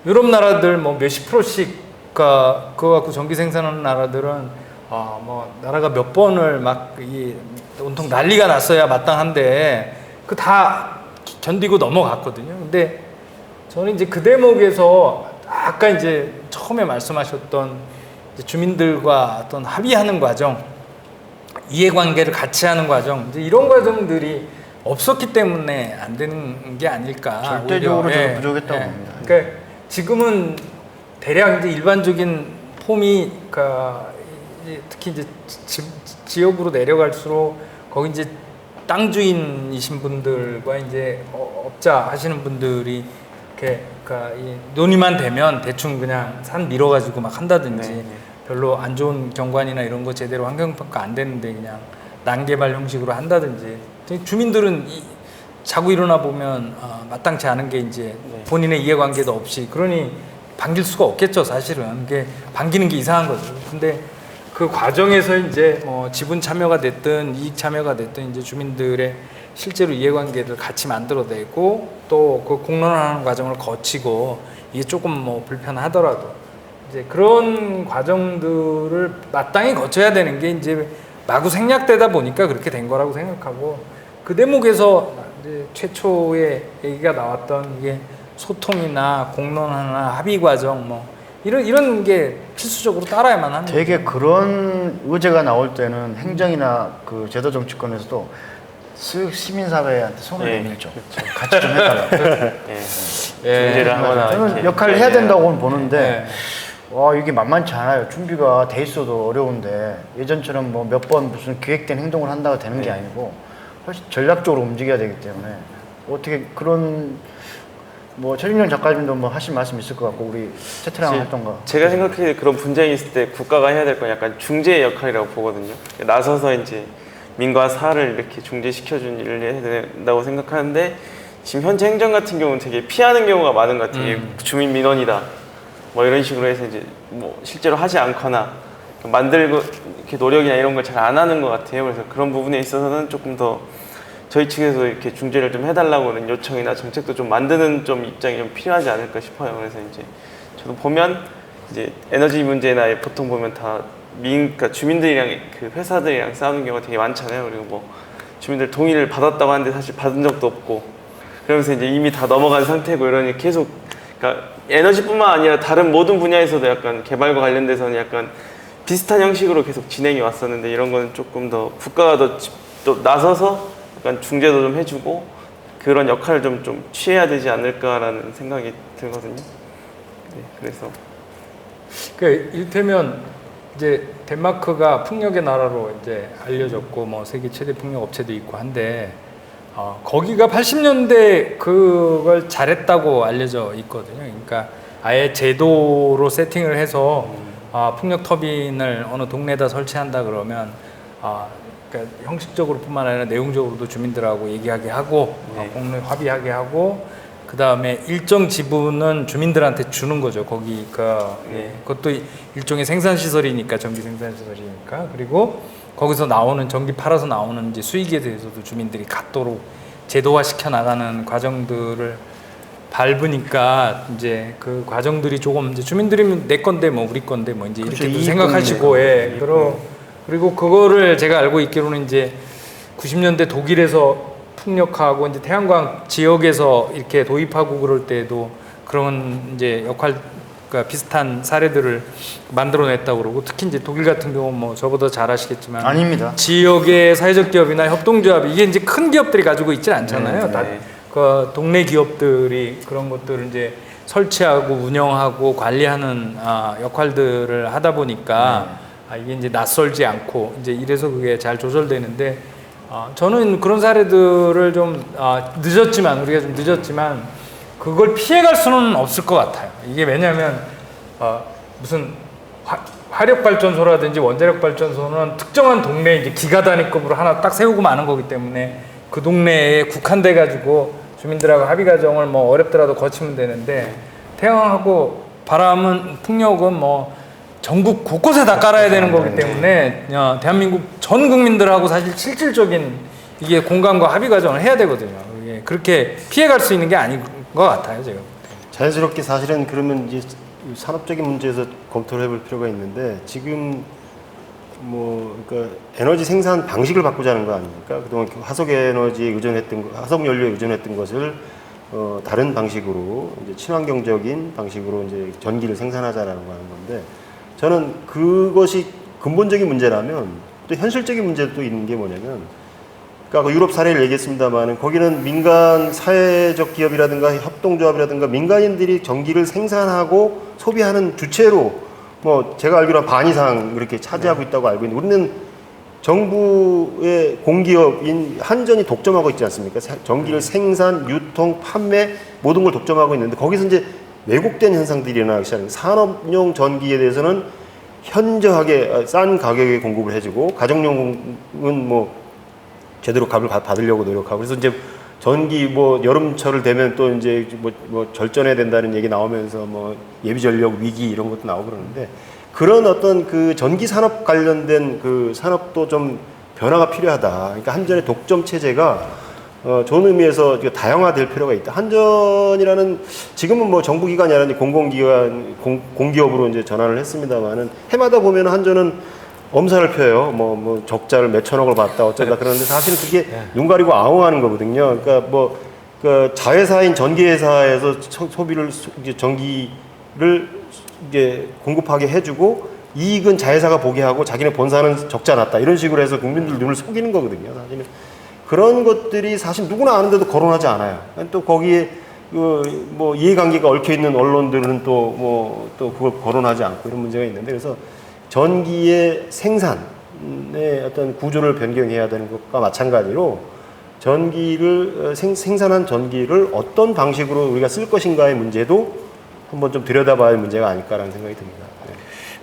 유럽 나라들 뭐 몇십 %씩 그거 갖고 전기 생산하는 나라들은 뭐 나라가 몇 번을 막 온통 난리가 났어야 마땅한데 그 다 견디고 넘어갔거든요. 근데 저는 이제 그 대목에서 아까 이제 처음에 말씀하셨던 이제 주민들과 어떤 합의하는 과정, 이해관계를 같이 하는 과정, 이제 이런 과정들이 없었기 때문에 안 되는 게 아닐까. 절대적으로 오히려. 저는 부족했다고 봅니다. 그러니까 지금은 대략 이제 일반적인 폼이 특히 이제 지역으로 내려갈수록 거기 이제 땅 주인이신 분들과 이제 업자 하시는 분들이 이렇게 이 논의만 되면 대충 그냥 산 밀어가지고 막 한다든지 별로 안 좋은 경관이나 이런 거 제대로 환경평가 안 되는데 그냥 난개발 형식으로 한다든지 주민들은 자고 일어나 보면 마땅치 않은 게 이제 본인의 이해관계도 없이 그러니 반길 수가 없겠죠 사실은. 그게 반기는 게 이상한 거죠. 근데 그 과정에서 이제 지분 참여가 됐든 이익 참여가 됐든 이제 주민들의 실제로 이해관계를 같이 만들어내고 또 그 공론화하는 과정을 거치고 이게 조금 뭐 불편하더라도 이제 그런 과정들을 마땅히 거쳐야 되는 게 이제 마구 생략되다 보니까 그렇게 된 거라고 생각하고 그 대목에서 이제 최초의 얘기가 나왔던 이게 소통이나 공론화나 합의 과정 뭐 이런 게 필수적으로 따라야만 하는 되게 거죠. 그런 의제가 나올 때는 행정이나 그 제도 정치권에서도 시민사회한테 손을 내밀죠. 같이 좀 해달라. 중재를 하거나 저는 이렇게. 역할을 해야 된다고 보는데 와 이게 만만치 않아요. 준비가 돼 있어도 어려운데 예전처럼 뭐 몇 번 무슨 기획된 행동을 한다고 되는 게 아니고 훨씬 전략적으로 움직여야 되기 때문에 어떻게 그런 뭐 최진영 작가님도 뭐 하실 말씀 있을 것 같고 우리 채트랑 활동가 제가 생각해 그런 분쟁이 있을 때 국가가 해야 될 건 약간 중재의 역할이라고 보거든요. 나서서 이제 민과 사를 이렇게 중재시켜준 일을 해야 된다고 생각하는데 지금 현재 행정 같은 경우는 되게 피하는 경우가 많은 것 같아요. 주민 민원이다 뭐 이런 식으로 해서 이제 뭐 실제로 하지 않거나 만들고 이렇게 노력이나 이런 걸 잘 안 하는 것 같아요. 그래서 그런 부분에 있어서는 조금 더 저희 측에서 이렇게 중재를 좀 해달라고는 요청이나 정책도 좀 만드는 좀 입장이 좀 필요하지 않을까 싶어요. 그래서 이제 저도 보면 이제 에너지 문제나 보통 보면 다 그러니까 주민들이랑 그 회사들이랑 싸우는 경우가 되게 많잖아요. 그리고 뭐 주민들 동의를 받았다고 하는데 사실 받은 적도 없고 그러면서 이제 이미 다 넘어간 상태고 이러니 계속 그러니까 에너지뿐만 아니라 다른 모든 분야에서도 약간 개발과 관련돼서는 약간 비슷한 형식으로 계속 진행이 왔었는데 이런 거는 조금 더 국가가 더 나서서 약간 중재도 좀 해주고 그런 역할을 좀 취해야 되지 않을까라는 생각이 들거든요. 네, 그래서 이를테면 이제 덴마크가 풍력의 나라로 이제 알려졌고 뭐 세계 최대 풍력 업체도 있고 한데 거기가 80년대 그걸 잘했다고 알려져 있거든요. 그러니까 아예 제도로 세팅을 해서 풍력 터빈을 어느 동네에다 설치한다 그러면 그러니까 형식적으로뿐만 아니라 내용적으로도 주민들하고 얘기하게 하고 공론 합의하게 하고 그 다음에 일정 지분은 주민들한테 주는 거죠. 거기가 그것도 일종의 생산 시설이니까 전기 생산 시설이니까 그리고 거기서 나오는 전기 팔아서 나오는 이제 수익에 대해서도 주민들이 갖도록 제도화 시켜 나가는 과정들을 밟으니까 이제 그 과정들이 조금 이제 주민들이면 내 건데 뭐 우리 건데 뭐 이제 그렇죠. 이렇게 생각하시고 그리고 그거를 제가 알고 있기로는 이제 90년대 독일에서 풍력하고 이제 태양광 지역에서 이렇게 도입하고 그럴 때도 그런 이제 역할과 비슷한 사례들을 만들어냈다고 그러고, 특히 이제 독일 같은 경우 뭐 저보다 잘 아시겠지만 아닙니다. 지역의 사회적 기업이나 협동조합, 이게 이제 큰 기업들이 가지고 있지 않잖아요. 네, 다 네. 그 동네 기업들이 그런 것들을 이제 설치하고 운영하고 관리하는 역할들을 하다 보니까 이게 이제 낯설지 않고 이제 이래서 그게 잘 조절되는데, 저는 그런 사례들을 좀 늦었지만, 우리가 좀 늦었지만 그걸 피해갈 수는 없을 것 같아요. 이게 왜냐하면 무슨 화력 발전소라든지 원자력 발전소는 특정한 동네에 이제 기가 단위급으로 하나 딱 세우고 마는 거기 때문에 그 동네에 국한돼 가지고 주민들하고 합의 과정을 뭐 어렵더라도 거치면 되는데, 태양하고 바람은, 풍력은 뭐 전국 곳곳에 다 깔아야 되는 거기 때문에 대한민국 전 국민들하고 사실 실질적인 이게 공감과 합의 과정을 해야 되거든요. 이게 그렇게 피해갈 수 있는 게 아닌 것 같아요, 제가. 자연스럽게 사실은 그러면 이제 산업적인 문제에서 검토를 해볼 필요가 있는데, 지금 뭐 그러니까 에너지 생산 방식을 바꾸자는 거 아닙니까? 그동안 화석 에너지에 의존했던 화석 연료에 의존했던 것을 다른 방식으로 이제 친환경적인 방식으로 이제 전기를 생산하자라는 거 하는 건데, 저는 그것이 근본적인 문제라면 또 현실적인 문제도 있는 게 뭐냐면, 그러니까 그 유럽 사례를 얘기했습니다만은 거기는 민간 사회적 기업이라든가 협동조합이라든가 민간인들이 전기를 생산하고 소비하는 주체로 뭐 제가 알기로는 반 이상 그렇게 차지하고 있다고 알고 있는데, 우리는 정부의 공기업인 한전이 독점하고 있지 않습니까? 전기를 생산, 유통, 판매 모든 걸 독점하고 있는데, 거기서 이제 왜곡된 현상들이 일어나기 시작합니다. 산업용 전기에 대해서는 현저하게 싼 가격에 공급을 해주고, 가정용은 뭐 제대로 값을 받으려고 노력하고, 그래서 이제 전기 뭐 여름철을 되면 또 이제 뭐 절전해야 된다는 얘기 나오면서 뭐 예비 전력 위기 이런 것도 나오고 그러는데, 그런 어떤 그 전기 산업 관련된 그 산업도 좀 변화가 필요하다. 그러니까 한전의 독점 체제가 좋은 의미에서 다양화될 필요가 있다. 한전이라는 지금은 뭐 정부기관이 아니라 공공기관, 공기업으로 이제 전환을 했습니다만은, 해마다 보면 한전은 엄살을 펴요. 뭐 적자를 몇천억을 봤다 어쩌다 그러는데, 사실은 그게 눈 가리고 아웅하는 거거든요. 그러니까 그 자회사인 전기회사에서 소비를 이제 전기를 이제 공급하게 해주고, 이익은 자회사가 보게 하고 자기네 본사는 적자 났다 이런 식으로 해서 국민들 눈을 속이는 거거든요. 사실은 그런 것들이 사실 누구나 아는데도 거론하지 않아요. 또 거기에 그 뭐 이해관계가 얽혀 있는 언론들은 또 그걸 거론하지 않고 이런 문제가 있는데, 그래서 전기의 생산의 어떤 구조를 변경해야 되는 것과 마찬가지로 전기를 생산한 전기를 어떤 방식으로 우리가 쓸 것인가의 문제도 한번 좀 들여다봐야 할 문제가 아닐까라는 생각이 듭니다. 네.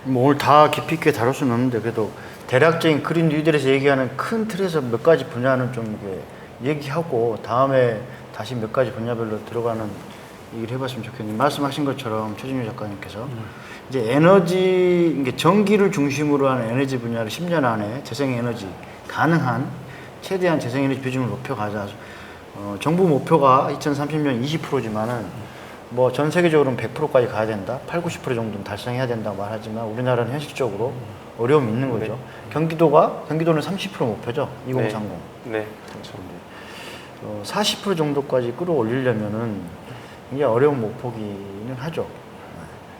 뭐 오늘 다 깊이 있게 다룰 수는 없는데, 그래도 대략적인 그린 뉴딜에서 얘기하는 큰 틀에서 몇 가지 분야는 좀 이렇게 얘기하고, 다음에 다시 몇 가지 분야별로 들어가는 얘기를 해봤으면 좋겠는데, 말씀하신 것처럼 최진유 작가님께서 이제 에너지, 이게 전기를 중심으로 하는 에너지 분야를 10년 안에 재생에너지 가능한 최대한 재생에너지 비중을 높여가자. 정부 목표가 2030년 20%지만은 뭐 전 세계적으로는 100%까지 가야 된다, 80, 90% 정도는 달성해야 된다고 말하지만, 우리나라는 현실적으로 어려움이 있는 거죠. 네. 경기도는 30% 목표죠. 2030. 네, 그렇죠. 40% 정도까지 끌어올리려면은 굉장히 어려운 목표기는 하죠.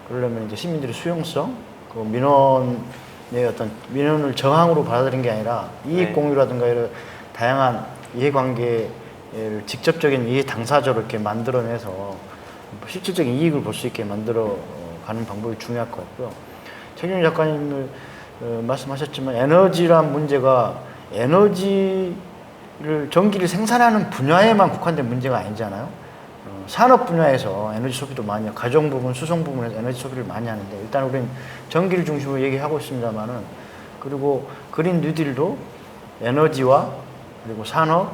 그러려면 이제 시민들의 수용성, 그 민원의 어떤 민원을 저항으로 받아들인 게 아니라 이익 공유라든가 이런 다양한 이해관계를 직접적인 이해 당사자로 이렇게 만들어내서 실질적인 이익을 볼 수 있게 만들어 가는 방법이 중요할 것 같고요. 최진유 작가님 말씀하셨지만, 에너지란 문제가 전기를 생산하는 분야에만 국한된 문제가 아니잖아요. 산업 분야에서 에너지 소비도 많이 하고, 가정 부분, 수송 부분에서 에너지 소비를 많이 하는데, 일단 우리는 전기를 중심으로 얘기하고 있습니다만은, 그리고 그린 뉴딜도 에너지와 그리고 산업,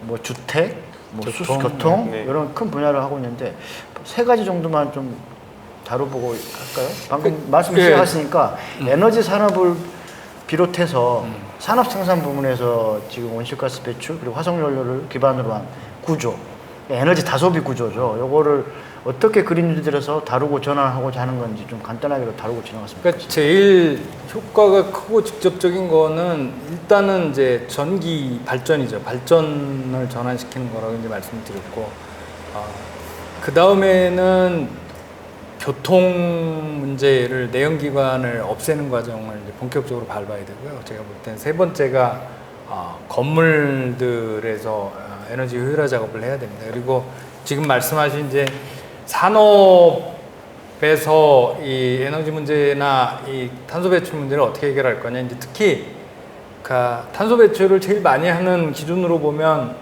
뭐 주택, 뭐 교통 네. 이런 큰 분야를 하고 있는데, 세 가지 정도만 좀 다뤄보고 할까요? 방금 말씀 시작하시니까 에너지 산업을 비롯해서 산업 생산 부문에서 지금 온실가스 배출 그리고 화석연료를 기반으로 한 구조, 에너지 다소비 구조죠. 요거를 어떻게 그림을 들여서 다루고 전환하고자 하는 건지 좀 간단하게 다루고 지나갔습니다. 그러니까 제일 효과가 크고 직접적인 거는 일단은 이제 전기 발전이죠. 발전을 전환시키는 거라고 이제 말씀드렸고, 그 다음에는 교통 문제를 내연기관을 없애는 과정을 이제 본격적으로 밟아야 되고요. 제가 볼 때는 세 번째가 건물들에서 에너지 효율화 작업을 해야 됩니다. 그리고 지금 말씀하신 이제 산업에서 이 에너지 문제나 이 탄소 배출 문제를 어떻게 해결할 거냐. 이제 특히 그 탄소 배출을 제일 많이 하는 기준으로 보면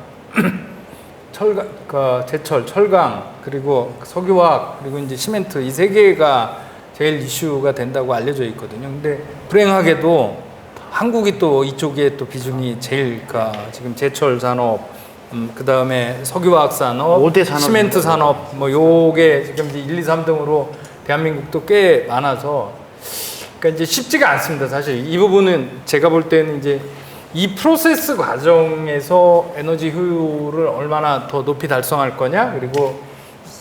철강, 제철, 철강, 그리고 석유화학, 그리고 이제 시멘트 이 세 개가 제일 이슈가 된다고 알려져 있거든요. 근데 불행하게도 한국이 또 이쪽에 또 비중이 제일 지금 제철 산업, 그 다음에 석유화학 산업, 5대 산업입니다. 시멘트 산업, 뭐 요게 지금 이제 1, 2, 3등으로 대한민국도 꽤 많아서, 그러니까 이제 쉽지가 않습니다. 사실 이 부분은 제가 볼 때는 이제 이 프로세스 과정에서 에너지 효율을 얼마나 더 높이 달성할 거냐, 그리고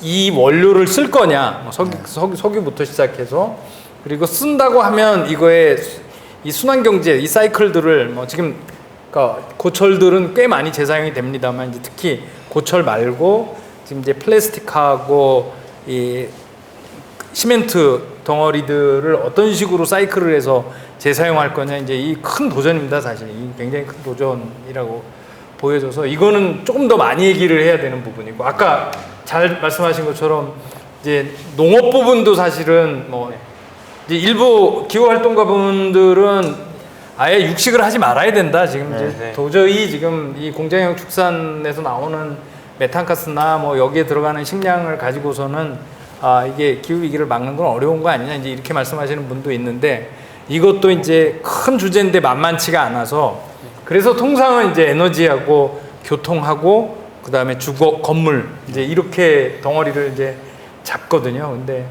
이 원료를 쓸 거냐, 뭐 석유부터 시작해서, 그리고 쓴다고 하면 이거에 이 순환 경제, 이 사이클들을 뭐 지금 고철들은 꽤 많이 재사용이 됩니다만, 이제 특히 고철 말고 지금 이제 플라스틱하고 이 시멘트 덩어리들을 어떤 식으로 사이클을 해서 재사용할 거냐, 이제 이 큰 도전입니다. 사실 이 굉장히 큰 도전이라고 보여져서 이거는 조금 더 많이 얘기를 해야 되는 부분이고, 아까 잘 말씀하신 것처럼 이제 농업 부분도 사실은 뭐 이제 일부 기후 활동가분들은 아예 육식을 하지 말아야 된다. 지금 이제 도저히 지금 이 공장형 축산에서 나오는 메탄가스나 뭐 여기에 들어가는 식량을 가지고서는 이게 기후 위기를 막는 건 어려운 거 아니냐, 이제 이렇게 말씀하시는 분도 있는데, 이것도 이제 큰 주제인데 만만치가 않아서, 그래서 통상은 이제 에너지하고 교통하고 그 다음에 주거, 건물 이제 이렇게 덩어리를 이제 잡거든요. 근데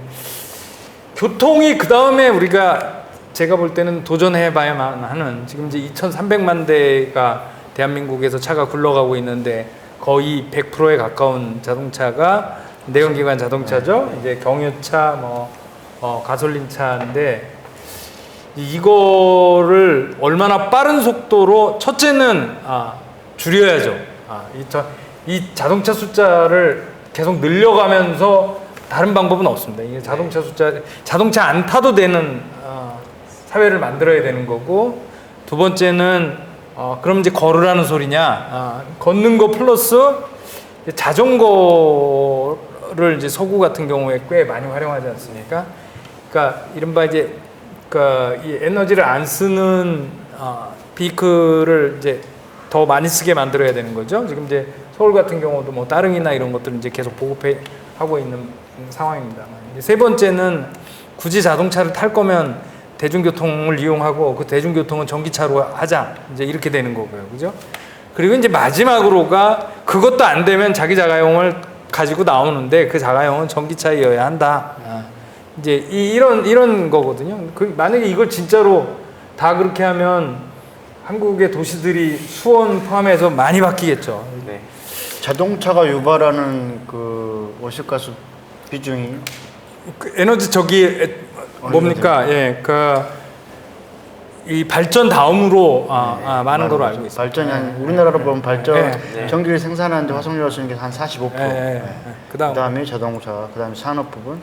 교통이 그 다음에 우리가 제가 볼 때는 도전해봐야만 하는, 지금 이제 2,300만 대가 대한민국에서 차가 굴러가고 있는데 거의 100%에 가까운 자동차가 내연기관 자동차죠. 이제 경유차, 가솔린 차인데, 이거를 얼마나 빠른 속도로, 첫째는 줄여야죠. 이 자동차 숫자를 계속 늘려가면서 다른 방법은 없습니다. 이게 자동차 안 타도 되는 사회를 만들어야 되는 거고, 두 번째는 그럼 이제 걸으라는 소리냐? 걷는 거 플러스 자전거를 이제 서구 같은 경우에 꽤 많이 활용하지 않습니까? 그러니까 이른바 이제 이 에너지를 안 쓰는 비클을 이제 더 많이 쓰게 만들어야 되는 거죠. 지금 이제 서울 같은 경우도 뭐 따릉이나 이런 것들을 이제 계속 보급하고 있는 상황입니다. 세 번째는 굳이 자동차를 탈 거면 대중교통을 이용하고 그 대중교통은 전기차로 하자, 이제 이렇게 되는 거고요, 그죠? 그리고 이제 마지막으로가 그것도 안 되면 자기 자가용을 가지고 나오는데 그 자가용은 전기차여야 한다. 이제 이런 거거든요. 만약에 이걸 진짜로 다 그렇게 하면 한국의 도시들이 수원 포함해서 많이 바뀌겠죠. 네. 자동차가 유발하는 그 온실가스 비중이 에너지 뭡니까? 이 발전 다음으로 많은 걸로 알고 있습니다. 발전이 우리나라로 보면 전기를 생산하는데 화석연료 쓰는 게 한 45%. 그다음에 자동차, 그다음에 산업 부분.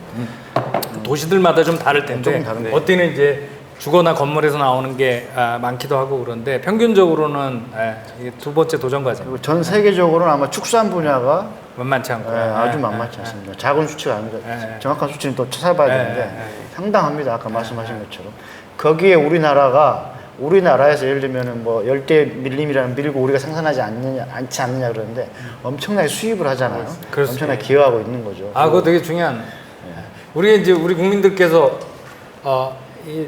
도시들마다 좀 다를 텐데, 조금 다른데. 어디는 이제 주거나 건물에서 나오는 게 많기도 하고 그런데 평균적으로는 이게 두 번째 도전 과제. 그리고 전 세계적으로는 아마 축산 분야가 만만치 않고 아주 만만치 않습니다. 작은 수치가 아닙니다. 정확한 수치는 또 찾아봐야 되는데 상당합니다. 아까 말씀하신 것처럼. 거기에 우리나라에서 예를 들면은 뭐 열대 밀림이라는 밀고 우리가 생산하지 않지 않느냐 그러는데 엄청나게 수입을 하잖아요. 엄청나게 기여하고 있는 거죠. 그거 되게 중요한. 우리 국민들께서 이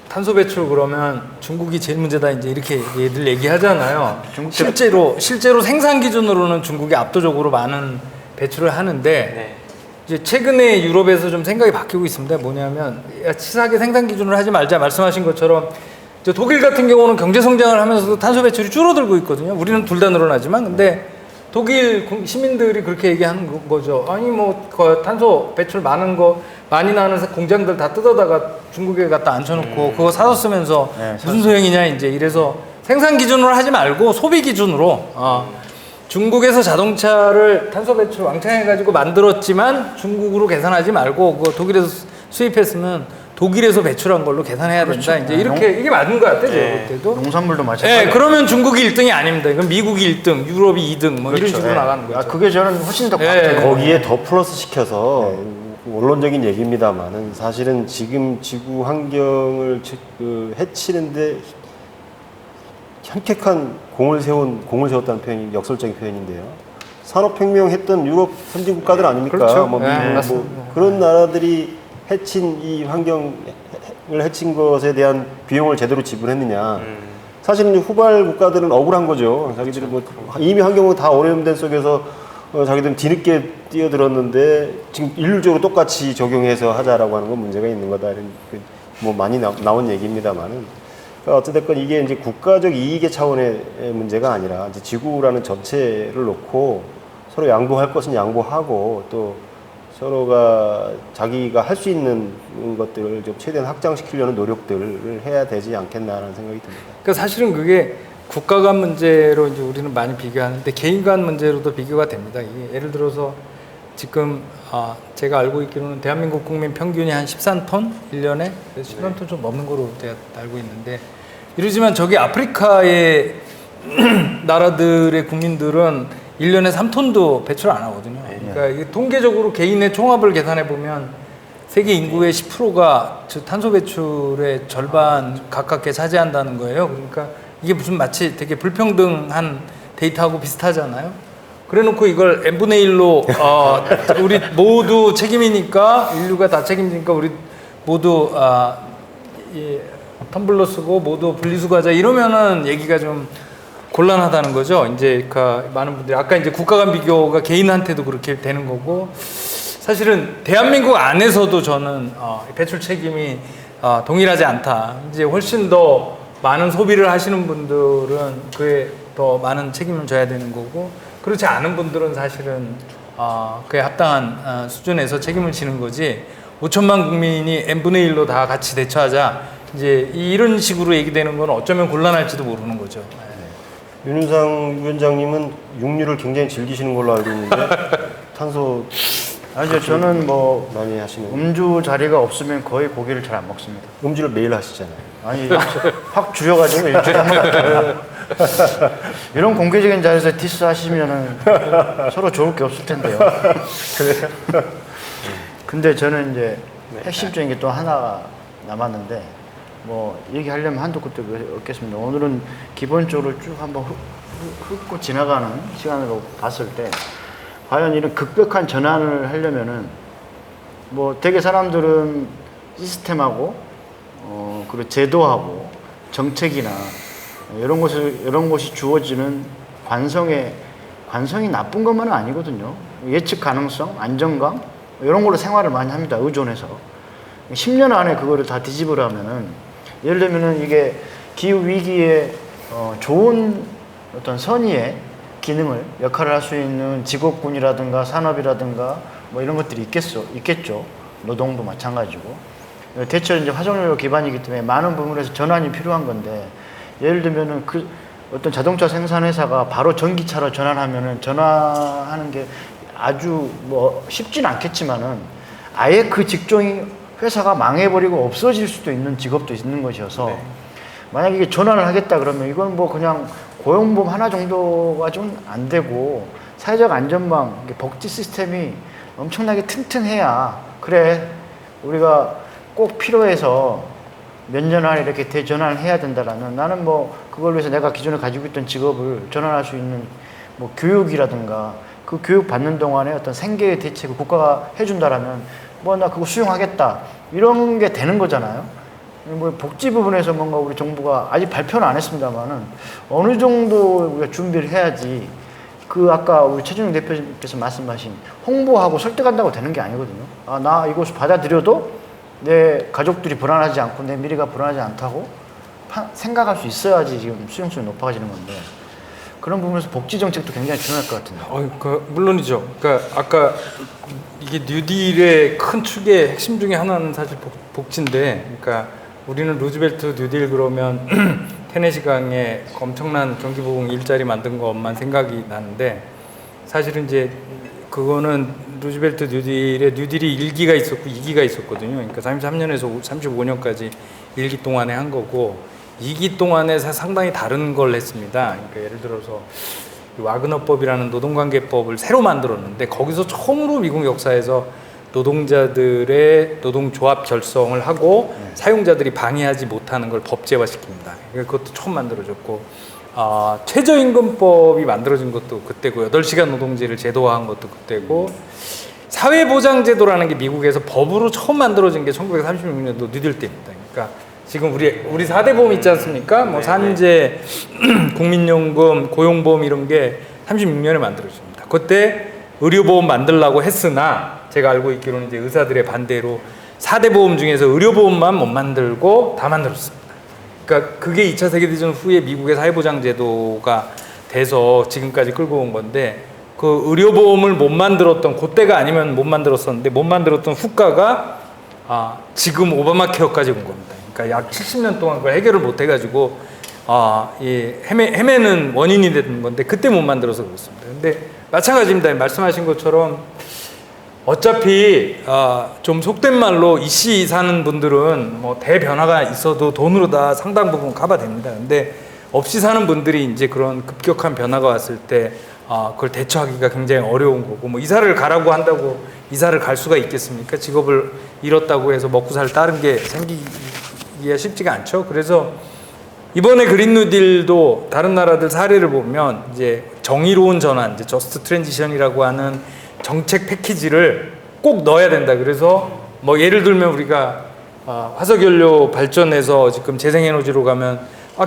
탄소 배출 그러면 중국이 제일 문제다, 이제 이렇게 얘들 얘기하잖아요. 실제로 생산 기준으로는 중국이 압도적으로 많은 배출을 하는데, 이제 최근에 유럽에서 좀 생각이 바뀌고 있습니다. 뭐냐면 치사하게 생산 기준을 하지 말자 말씀하신 것처럼, 독일 같은 경우는 경제 성장을 하면서도 탄소 배출이 줄어들고 있거든요. 우리는 둘 다 늘어나지만, 근데 독일 시민들이 그렇게 얘기하는 거죠. 아니 뭐 그 탄소 배출 많이 나는 공장들 다 뜯어다가 중국에 갖다 앉혀놓고 그거 사서 쓰면서 네, 무슨 소용이냐 이제 이래서 생산 기준으로 하지 말고 소비 기준으로 중국에서 자동차를 탄소 배출 왕창 해가지고 만들었지만 중국으로 계산하지 말고 그거 독일에서 수입했으면 독일에서 배출한 걸로 계산해야 된다. 이제 이렇게 이게 맞는 것 같아요. 네. 그때도. 농산물도 마찬가지. 네, 그러면 중국이 1등이 아닙니다. 이건 미국이 1등, 유럽이 2등 뭐 이런 식으로 나가는 거죠. 그게 저는 훨씬 더 예. 같아요. 거기에 더 플러스 시켜서 원론적인 얘기입니다만은 사실은 지금 지구 환경을 해치는데 현격한 공을 세웠다는 표현이 역설적인 표현인데요. 산업혁명 했던 유럽 선진 국가들 아닙니까? 그렇죠. 뭐, 네, 미국, 맞습니다. 그런 나라들이 해친 이 환경을 해친 것에 대한 비용을 제대로 지불했느냐? 사실은 이제 후발 국가들은 억울한 거죠. 자기들이 뭐 이미 환경은 다 오염된 속에서 자기들은 뒤늦게 뛰어들었는데 지금 일률적으로 똑같이 적용해서 하자라고 하는 건 문제가 있는 거다. 이런 뭐 많이 나온 얘기입니다만은 그러니까 어찌됐건 이게 이제 국가적 이익의 차원의 문제가 아니라 이제 지구라는 전체를 놓고 서로 양보할 것은 양보하고 또 서로가 자기가 할 수 있는 것들을 좀 최대한 확장시키려는 노력들을 해야 되지 않겠나라는 생각이 듭니다. 그러니까 사실은 그게 국가 간 문제로 이제 우리는 많이 비교하는데 개인 간 문제로도 비교가 됩니다. 이게 예를 들어서 지금 제가 알고 있기로는 대한민국 국민 평균이 한 13톤 1년에 13톤 좀 넘는 거로 제가 알고 있는데 이러지만 저기 아프리카의 나라들의 국민들은 1년에 3톤도 배출 안 하거든요. 그러니까 이게 통계적으로 개인의 총합을 계산해 보면 세계 인구의 10%가 탄소 배출의 절반 가깝게 차지한다는 거예요. 그러니까 이게 무슨 마치 되게 불평등한 데이터하고 비슷하잖아요. 그래놓고 이걸 n분의 1로 우리 모두 책임이니까 인류가 다 책임지니까 우리 모두 텀블러 쓰고 모두 분리수거하자 이러면은 얘기가 좀 곤란하다는 거죠. 이제 그 많은 분들이 아까 이제 국가 간 비교가 개인한테도 그렇게 되는 거고 사실은 대한민국 안에서도 저는 배출 책임이 동일하지 않다. 이제 훨씬 더 많은 소비를 하시는 분들은 그에 더 많은 책임을 져야 되는 거고 그렇지 않은 분들은 사실은 그에 합당한 수준에서 책임을 지는 거지 5천만 국민이 n분의 1로 다 같이 대처하자 이제 이런 식으로 얘기되는 건 어쩌면 곤란할지도 모르는 거죠. 윤은상 위원장님은 육류를 굉장히 즐기시는 걸로 알고 있는데 탄소 아니죠. 저는 뭐 많이 하시는 음주 자리가 없으면 거의 고기를 잘 안 먹습니다. 음주를 매일 하시잖아요. 아니 확 줄여가지고 일주일에 한 번. 이런 공개적인 자리에서 디스하시면은 서로 좋을 게 없을 텐데요. 근데 저는 이제 핵심적인 게 또 하나 남았는데 뭐 얘기하려면 한도 끝도 없겠습니다. 오늘은 기본적으로 쭉 한번 훑고 지나가는 시간으로 봤을 때 과연 이런 급격한 전환을 하려면은 뭐 되게 사람들은 시스템하고 그리고 제도하고 정책이나 이런 것이 주어지는 관성이 나쁜 것만은 아니거든요. 예측 가능성, 안정감 이런 걸로 생활을 많이 합니다. 의존해서 10년 안에 그거를 다 뒤집으라면은 예를 들면은 이게 기후 위기에 좋은 어떤 선의의 기능을 역할을 할 수 있는 직업군이라든가 산업이라든가 뭐 이런 것들이 있겠죠. 노동도 마찬가지고. 대체로 이제 화석연료 기반이기 때문에 많은 부분에서 전환이 필요한 건데 예를 들면은 그 어떤 자동차 생산 회사가 바로 전기차로 전환하면은 전환하는 게 아주 뭐 쉽지는 않겠지만은 아예 그 직종이 회사가 망해버리고 없어질 수도 있는 직업도 있는 것이어서 만약에 이게 전환을 하겠다 그러면 이건 뭐 그냥 고용보험 하나 정도가 좀 안 되고 사회적 안전망, 복지 시스템이 엄청나게 튼튼해야 그래 우리가 꼭 필요해서 몇 년 안에 이렇게 대전환을 해야 된다라는 나는 뭐 그걸 위해서 내가 기존에 가지고 있던 직업을 전환할 수 있는 뭐 교육이라든가 그 교육 받는 동안에 어떤 생계의 대책을 국가가 해준다라면 뭐 나 그거 수용하겠다 이런 게 되는 거잖아요. 뭐 복지 부분에서 뭔가 우리 정부가 아직 발표는 안 했습니다만은 어느 정도 우리가 준비를 해야지 그 아까 우리 최준영 대표님께서 말씀하신 홍보하고 설득한다고 되는 게 아니거든요. 나 이것을 받아들여도 내 가족들이 불안하지 않고 내 미래가 불안하지 않다고 생각할 수 있어야지 지금 수용성이 높아지는 건데 그런 부분에서 복지 정책도 굉장히 중요할 것 같은데. 물론이죠. 그러니까 아까 이게 뉴딜의 큰 축의 핵심 중에 하나는 사실 복지인데, 그러니까 우리는 루즈벨트 뉴딜 그러면 테네시강에 엄청난 경기 부흥 일자리 만든 것만 생각이 나는데, 사실은 이제 그거는 루즈벨트 뉴딜에 뉴딜이 1기가 있었고 2기가 있었거든요. 그러니까 33년에서 35년까지 1기 동안에 한 거고 2기 동안에 상당히 다른 걸 했습니다. 그러니까 예를 들어서 와그너법이라는 노동관계법을 새로 만들었는데 거기서 처음으로 미국 역사에서 노동자들의 노동조합 결성을 하고 사용자들이 방해하지 못하는 걸 법제화시킵니다. 그러니까 그것도 처음 만들어졌고 최저임금법이 만들어진 것도 그때고 8시간 노동제를 제도화한 것도 그때고 사회보장제도라는 게 미국에서 법으로 처음 만들어진 게 1936년도 뉴딜 때입니다. 그러니까 지금 우리 4대 보험 있지 않습니까? 뭐 산재, 국민연금, 고용보험 이런 게 36년에 만들어집니다. 그때 의료보험 만들라고 했으나 제가 알고 있기로는 이제 의사들의 반대로 4대 보험 중에서 의료보험만 못 만들고 다 만들었습니다. 그러니까 그게 2차 세계대전 후에 미국의 사회보장제도가 돼서 지금까지 끌고 온 건데 그 의료보험을 못 만들었던 그때가 아니면 못 만들었었는데 못 만들었던 후과가 지금 오바마 케어까지 온 겁니다. 그러니까 약 70년 동안 그걸 해결을 못 해가지고 헤매는 원인이 되는 건데 그때 못 만들어서 그렇습니다. 근데 마찬가지입니다. 말씀하신 것처럼 어차피 좀 속된 말로 이씨 사는 분들은 뭐 대변화가 있어도 돈으로 다 상당 부분 커버됩니다. 근데 없이 사는 분들이 이제 그런 급격한 변화가 왔을 때 그걸 대처하기가 굉장히 어려운 거고 뭐 이사를 가라고 한다고 이사를 갈 수가 있겠습니까? 직업을 잃었다고 해서 먹고 살 다른 게 생기기가 쉽지가 않죠. 그래서 이번에 그린 뉴딜도 다른 나라들 사례를 보면 이제 정의로운 전환, 이제 저스트 트랜지션이라고 하는 정책 패키지를 꼭 넣어야 된다. 그래서 뭐 예를 들면 우리가 화석연료 발전에서 지금 재생에너지로 가면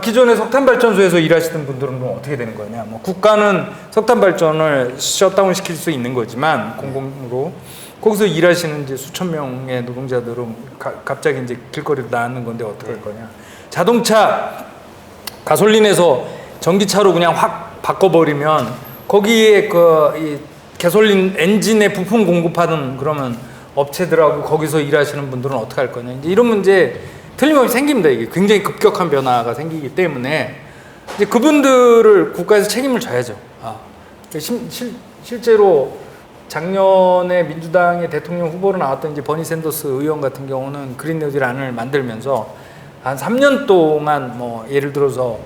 기존에 석탄 발전소에서 일하시던 분들은 그럼 어떻게 되는 거냐? 뭐 국가는 석탄 발전을 셧다운 시킬 수 있는 거지만 공공으로 거기서 일하시는 이제 수천 명의 노동자들은 갑자기 이제 길거리로 나앉는 건데 어떻게 할 거냐? 자동차 가솔린에서 전기차로 그냥 확 바꿔버리면 거기에 이 가솔린 엔진에 부품 공급하는 그러면 업체들하고 거기서 일하시는 분들은 어떻게 할 거냐? 이제 이런 문제 틀림없이 생깁니다. 이게 굉장히 급격한 변화가 생기기 때문에 이제 그분들을 국가에서 책임을 져야죠. 실제로 작년에 민주당의 대통령 후보로 나왔던 이제 버니 샌더스 의원 같은 경우는 그린 뉴딜 안을 만들면서 한 3년 동안 뭐 예를 들어서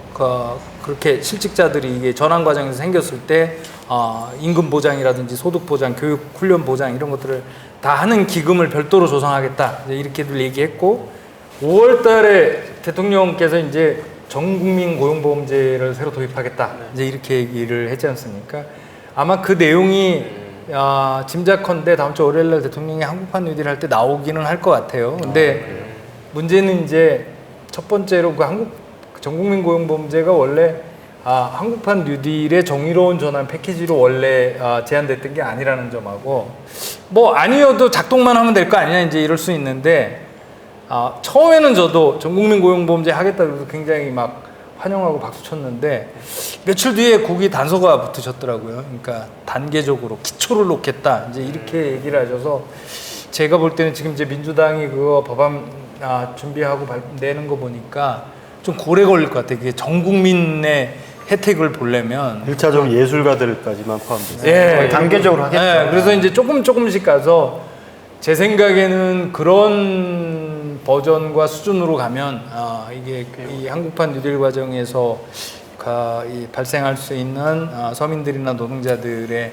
그렇게 실직자들이 이게 전환 과정에서 생겼을 때 임금 보장이라든지 소득 보장, 교육 훈련 보장 이런 것들을 다 하는 기금을 별도로 조성하겠다 이렇게들 얘기했고 5월 달에 대통령께서 이제 전 국민 고용보험제를 새로 도입하겠다 이제 이렇게 얘기를 했지 않습니까? 아마 그 내용이 짐작컨대 다음 주 월요일 날 대통령이 한국판 뉴딜 할 때 나오기는 할 것 같아요. 근데 문제는 이제 첫 번째로 그 전국민 고용보험제가 원래 한국판 뉴딜의 정의로운 전환 패키지로 원래 제안됐던 게 아니라는 점하고 뭐 아니어도 작동만 하면 될 거 아니냐 이제 이럴 수 있는데 처음에는 저도 전국민 고용보험제 하겠다고 해서 굉장히 막 환영하고 박수 쳤는데 며칠 뒤에 국이 단서가 붙으셨더라고요. 그러니까 단계적으로 기초를 놓겠다 이제 이렇게 얘기를 하셔서 제가 볼 때는 지금 이제 민주당이 그거 법안 준비하고 내는 거 보니까 좀 오래 걸릴 것 같아요. 그게 전 국민의 혜택을 보려면 1차적으로 예술가들까지만 포함돼서 거의 단계적으로 하겠다. 네, 그래서 이제 조금씩 가서 제 생각에는 그런 버전과 수준으로 가면 이게 이 한국판 뉴딜 과정에서 발생할 수 있는 서민들이나 노동자들의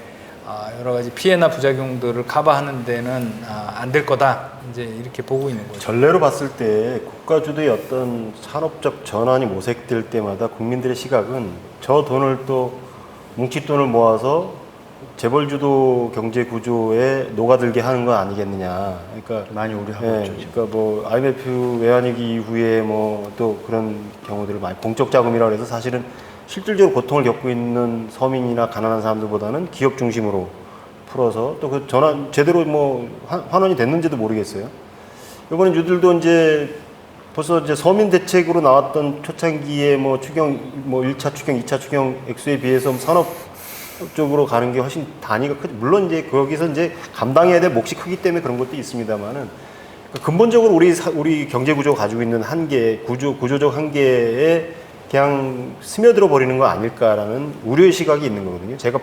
여러 가지 피해나 부작용들을 커버하는 데는 안 될 거다 이제 이렇게 보고 있는 거죠. 전례로 봤을 때 국가 주도의 어떤 산업적 전환이 모색될 때마다 국민들의 시각은 저 돈을 또 뭉칫돈을 모아서 재벌 주도 경제 구조에 녹아들게 하는 건 아니겠느냐. 그러니까 많이 우려하고 있죠. 그러니까 뭐 IMF 외환위기 이후에 뭐 또 그런 경우들을 많이 공적 자금이라고 해서 사실은 실질적으로 고통을 겪고 있는 서민이나 가난한 사람들보다는 기업 중심으로 풀어서 또 그 전환 제대로 뭐 환원이 됐는지도 모르겠어요. 이번에 뉴딜도 이제 벌써 이제 서민 대책으로 나왔던 초창기에 뭐 추경, 뭐 1차 추경, 2차 추경 액수에 비해서 산업 쪽으로 가는 게 훨씬 단위가 크죠. 물론 이제 거기서 이제 감당해야 될 몫이 크기 때문에 그런 것도 있습니다만은 근본적으로 우리 경제 구조가 가지고 있는 한계, 구조적 한계에 그냥 스며들어 버리는 거 아닐까라는 우려의 시각이 있는 거거든요. 제가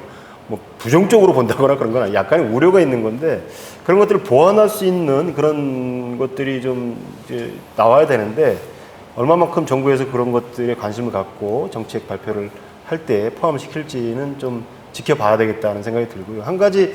뭐 부정적으로 본다거나 그런 건 아니에요. 약간의 우려가 있는 건데 그런 것들을 보완할 수 있는 그런 것들이 좀 이제 나와야 되는데 얼마만큼 정부에서 그런 것들에 관심을 갖고 정책 발표를 할 때 포함시킬지는 좀 지켜봐야 되겠다는 생각이 들고요. 한 가지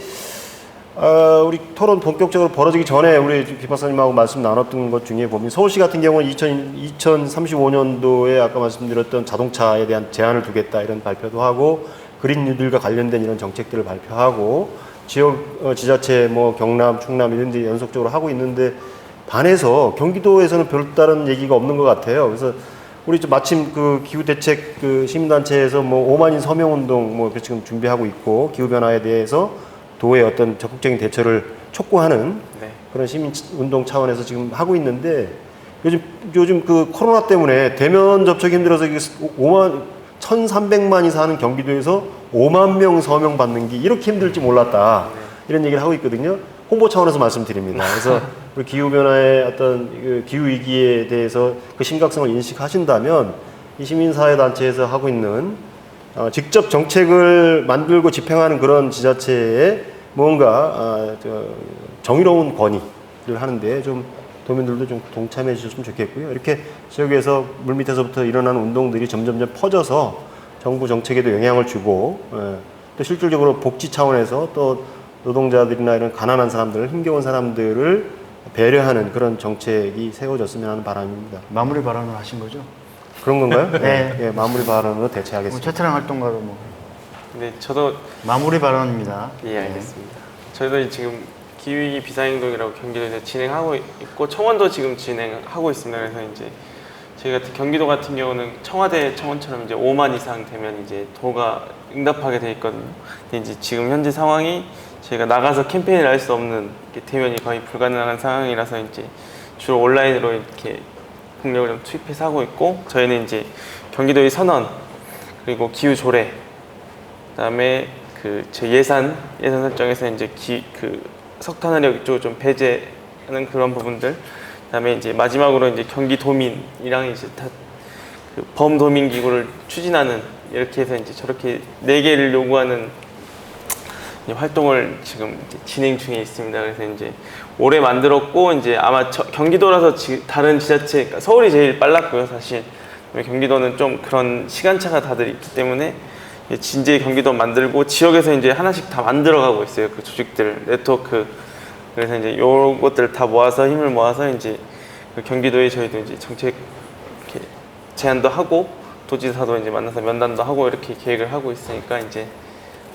우리 토론 본격적으로 벌어지기 전에 우리 김 박사님하고 말씀 나눴던 것 중에 보면 서울시 같은 경우는 2035년도에 아까 말씀드렸던 자동차에 대한 제한을 두겠다 이런 발표도 하고 그린 뉴딜과 관련된 이런 정책들을 발표하고 지역 지자체 뭐 경남, 충남 이런 데 연속적으로 하고 있는데 반해서 경기도에서는 별다른 얘기가 없는 것 같아요. 그래서 우리 마침 그 기후 대책 그 시민단체에서 뭐 5만인 서명 운동 뭐 지금 준비하고 있고 기후 변화에 대해서 도의 어떤 적극적인 대처를 촉구하는 네. 그런 시민 운동 차원에서 지금 하고 있는데 요즘 그 코로나 때문에 대면 접촉이 힘들어서 1,300만이 사는 경기도에서 5만 명 서명 받는 게 이렇게 힘들지 몰랐다. 이런 얘기를 하고 있거든요. 홍보 차원에서 말씀드립니다. 그래서 우리 기후변화의 어떤 그 기후위기에 대해서 그 심각성을 인식하신다면 이 시민사회단체에서 하고 있는 직접 정책을 만들고 집행하는 그런 지자체에 뭔가 정의로운 건의를 하는데 좀 도민들도 좀 동참해 주셨으면 좋겠고요. 이렇게 지역에서 물밑에서부터 일어나는 운동들이 점점점 퍼져서 정부 정책에도 영향을 주고 또 실질적으로 복지 차원에서 또 노동자들이나 이런 가난한 사람들, 힘겨운 사람들을 배려하는 그런 정책이 세워졌으면 하는 바람입니다. 마무리 발언을 하신 거죠? 그런 건가요? 네. 예, 마무리 발언으로 뭐 대체하겠습니다. 최태랑 활동가로 뭐 네, 저도 마무리 발언입니다. 예, 알겠습니다. 저희도 지금 기후위기 비상행동이라고 경기도에서 진행하고 있고 청원도 지금 진행하고 있습니다. 그래서 이제 저희 같은 경기도 같은 경우는 청와대 청원처럼 이제 5만 이상 되면 이제 도가 응답하게 돼 있거든요. 근데 이제 지금 현재 상황이 저희가 나가서 캠페인을 할 수 없는 대면이 거의 불가능한 상황이라서 이제 주로 온라인으로 이렇게 폭력을 좀 투입해서 하고 있고 저희는 이제 경기도의 선언 그리고 기후 조례 그다음에 그 제 예산 설정에서 이제 그 석탄화력 이쪽을 좀 배제하는 그런 부분들 그다음에 이제 마지막으로 이제 경기도민이랑 이제 다 그 범도민 기구를 추진하는 이렇게 해서 이제 저렇게 4개를 요구하는 활동을 지금 이제 진행 중에 있습니다. 그래서 이제 올해 만들었고 이제 아마 경기도라서 다른 지자체 그러니까 서울이 제일 빨랐고요, 사실. 경기도는 좀 그런 시간차가 다들 있기 때문에 진제 경기도 만들고 지역에서 이제 하나씩 다 만들어가고 있어요. 그 조직들, 네트워크. 그래서 이제 요것들 다 모아서 힘을 모아서 이제 그 경기도에 저희도 이제 정책 이렇게 제안도 하고 도지사도 이제 만나서 면담도 하고 이렇게 계획을 하고 있으니까 이제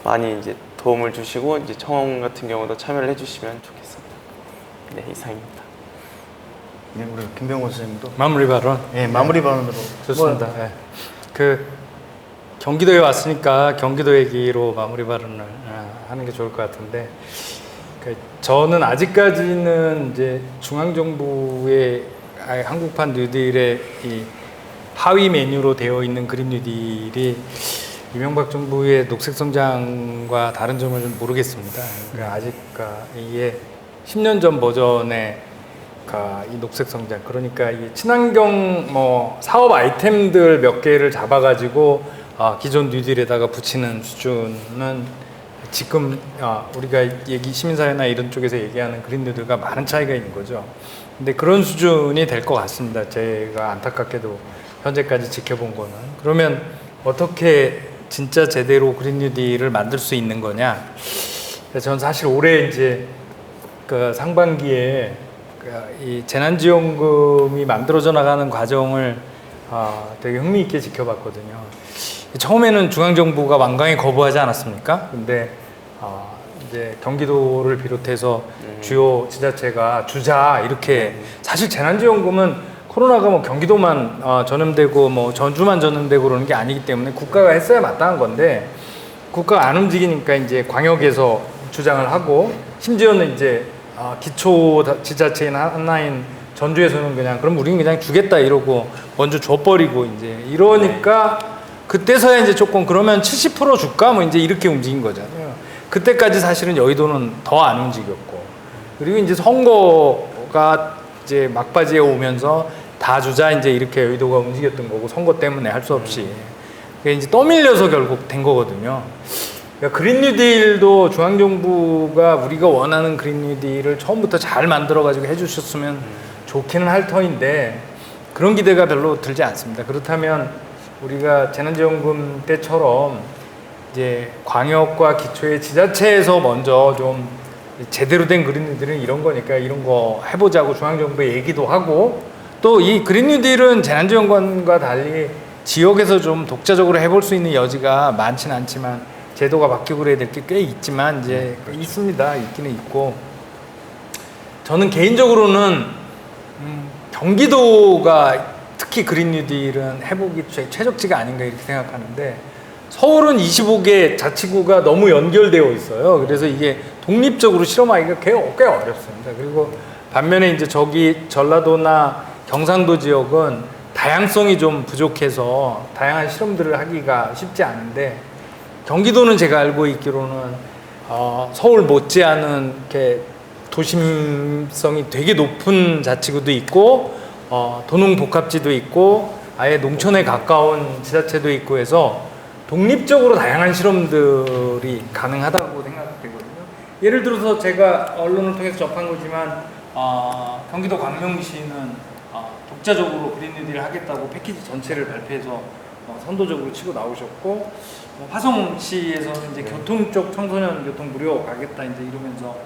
많이 이제 도움을 주시고 이제 청원 같은 경우도 참여를 해주시면 좋겠습니다. 네, 이상입니다. 네, 우리 김병호 선생님도 마무리 발언. 네, 마무리 발언으로 좋습니다. 네. 그 경기도에 왔으니까 경기도 얘기로 마무리 발언을 하는 게 좋을 것 같은데 저는 아직까지는 이제 중앙정부의 한국판 뉴딜의 이 하위 메뉴로 되어 있는 그린 뉴딜이 이명박 정부의 녹색 성장과 다른 점을 좀 모르겠습니다. 그러니까 아직 이게 10년 전 버전의 이 녹색 성장, 그러니까 이 친환경 뭐 사업 아이템들 몇 개를 잡아가지고 기존 뉴딜에다가 붙이는 수준은 지금 우리가 시민사회나 이런 쪽에서 얘기하는 그린 뉴딜과 많은 차이가 있는 거죠. 근데 그런 수준이 될 것 같습니다. 제가 안타깝게도 현재까지 지켜본 거는. 그러면 어떻게 진짜 제대로 그린 뉴딜을 만들 수 있는 거냐? 저는 사실 올해 이제 그 상반기에 이 재난지원금이 만들어져 나가는 과정을 되게 흥미있게 지켜봤거든요. 처음에는 중앙정부가 완강히 거부하지 않았습니까? 근데 이제 경기도를 비롯해서 주요 지자체가 주자 이렇게 사실 재난지원금은 코로나가 뭐 경기도만 전염되고 뭐 전주만 전염되고 그러는 게 아니기 때문에 국가가 했어야 마땅한 건데 국가가 안 움직이니까 이제 광역에서 주장을 하고 심지어는 이제 기초 지자체인 하나인 전주에서는 그냥 그럼 우리는 그냥 주겠다 이러고 먼저 줘버리고 이제 이러니까 그때서야 이제 조금 그러면 70% 줄까 뭐 이제 이렇게 움직인 거잖아요. 그때까지 사실은 여의도는 더 안 움직였고 그리고 이제 선거가 이제 막바지에 오면서 다 주자 이제 이렇게 여의도가 움직였던 거고 선거 때문에 할 수 없이 그게 이제 떠밀려서 결국 된 거거든요. 그러니까 그린 뉴딜도 중앙정부가 우리가 원하는 그린 뉴딜을 처음부터 잘 만들어가지고 해주셨으면 좋기는 할 터인데 그런 기대가 별로 들지 않습니다. 그렇다면 우리가 재난지원금 때처럼 이제 광역과 기초의 지자체에서 먼저 좀 제대로 된 그린 뉴딜은 이런 거니까 이런 거 해보자고 중앙정부에 얘기도 하고 또 이 그린 뉴딜은 재난지원금과 달리 지역에서 좀 독자적으로 해볼 수 있는 여지가 많지는 않지만 제도가 바뀌고 그래야 될 게 꽤 있지만 이제 있습니다. 있기는 있고 저는 개인적으로는 경기도가 특히 그린 뉴딜은 해보기 최적지가 아닌가 이렇게 생각하는데 서울은 25개 자치구가 너무 연결되어 있어요. 그래서 이게 독립적으로 실험하기가 꽤 어렵습니다. 그리고 반면에 이제 저기 전라도나 경상도 지역은 다양성이 좀 부족해서 다양한 실험들을 하기가 쉽지 않은데 경기도는 제가 알고 있기로는 서울 못지않은 이렇게 도심성이 되게 높은 자치구도 있고 도농복합지도 있고 아예 농촌에 가까운 지자체도 있고 해서 독립적으로 다양한 실험들이 가능하다고 생각되거든요. 예를 들어서 제가 언론을 통해서 접한 거지만 경기도 광명시는 독자적으로 그린 뉴딜을 하겠다고 패키지 전체를 발표해서 선도적으로 치고 나오셨고 화성시에서는 이제 교통 쪽 청소년 교통 무료 가겠다 이제 이러면서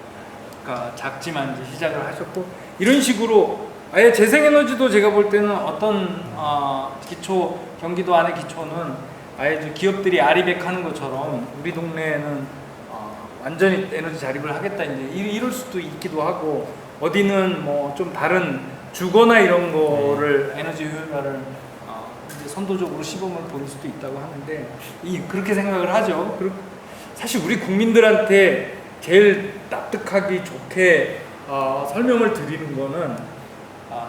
그러니까 작지만 이제 시작을 하셨고 이런 식으로 아예 재생에너지도 제가 볼 때는 어떤 기초 경기도 안의 기초는 아예 기업들이 아리백하는 것처럼 우리 동네에는 완전히 에너지 자립을 하겠다 이제 이럴 수도 있기도 하고 어디는 뭐 좀 다른 주거나 이런 거를 에너지 효율화를 이제 선도적으로 시범을 보일 수도 있다고 하는데 그렇게 생각을 하죠. 그리고 사실 우리 국민들한테 제일 납득하기 좋게 설명을 드리는 거는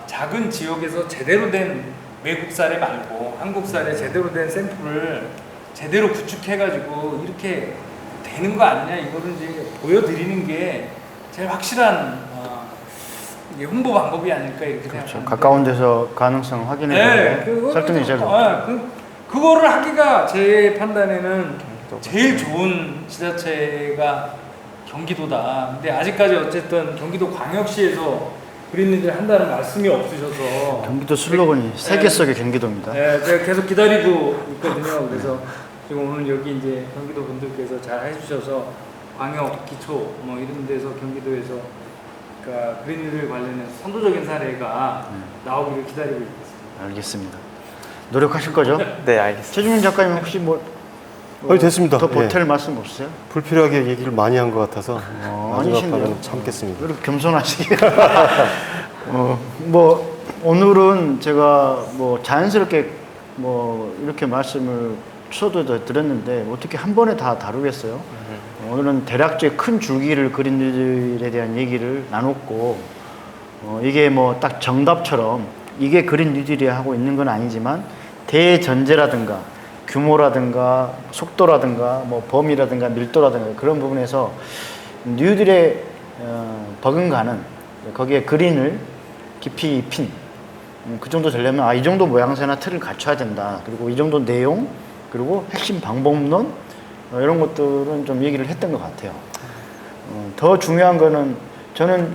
작은 지역에서 제대로 된 외국 사례 말고 한국 사례 제대로 된 샘플을 제대로 구축해가지고 이렇게 되는 거 아니냐 이거를 이제 보여드리는 게 제일 확실한 홍보 방법이 아닐까 이렇게 생각합니다. 가까운 데서 가능성 확인해서 설득이 제일 그거를 하기가 제 판단에는 제일 좋은 지자체가 경기도다. 근데 아직까지 어쨌든 경기도 광역시에서 그린 뉴딜 한다는 말씀이 없으셔서 경기도 슬로건이 세계 속의 경기도입니다. 네, 제가 계속 기다리고 있거든요. 그래서 지금 오늘 여기 이제 경기도 분들께서 잘 해주셔서 광역, 기초 뭐 이런 데서 경기도에서 그러니까 그린 뉴딜 관련해서 선도적인 사례가 나오기를 기다리고 있습니다. 알겠습니다. 노력하실 거죠? 네, 알겠습니다. 최준민 작가님 혹시 됐습니다. 더 보탤 예. 말씀 없으세요? 불필요하게 얘기를 많이 한 것 같아서 아니신데요. 마지막까지는 참겠습니다. 왜 이렇게 겸손하시게? 뭐 오늘은 제가 뭐 자연스럽게 뭐 이렇게 말씀을 추서도 드렸는데 어떻게 한 번에 다 다루겠어요? 오늘은 대략적인 큰 줄기를 그린 뉴딜에 대한 얘기를 나눴고 이게 뭐 딱 정답처럼 이게 그린 뉴딜이 하고 있는 건 아니지만 대전제라든가 규모라든가 속도라든가 뭐 범위라든가 밀도라든가 그런 부분에서 뉴딜에 버금가는 거기에 그린을 깊이 입힌 그 정도 되려면 이 정도 모양새나 틀을 갖춰야 된다. 그리고 이 정도 내용 그리고 핵심 방법론 이런 것들은 좀 얘기를 했던 것 같아요. 더 중요한 거는 저는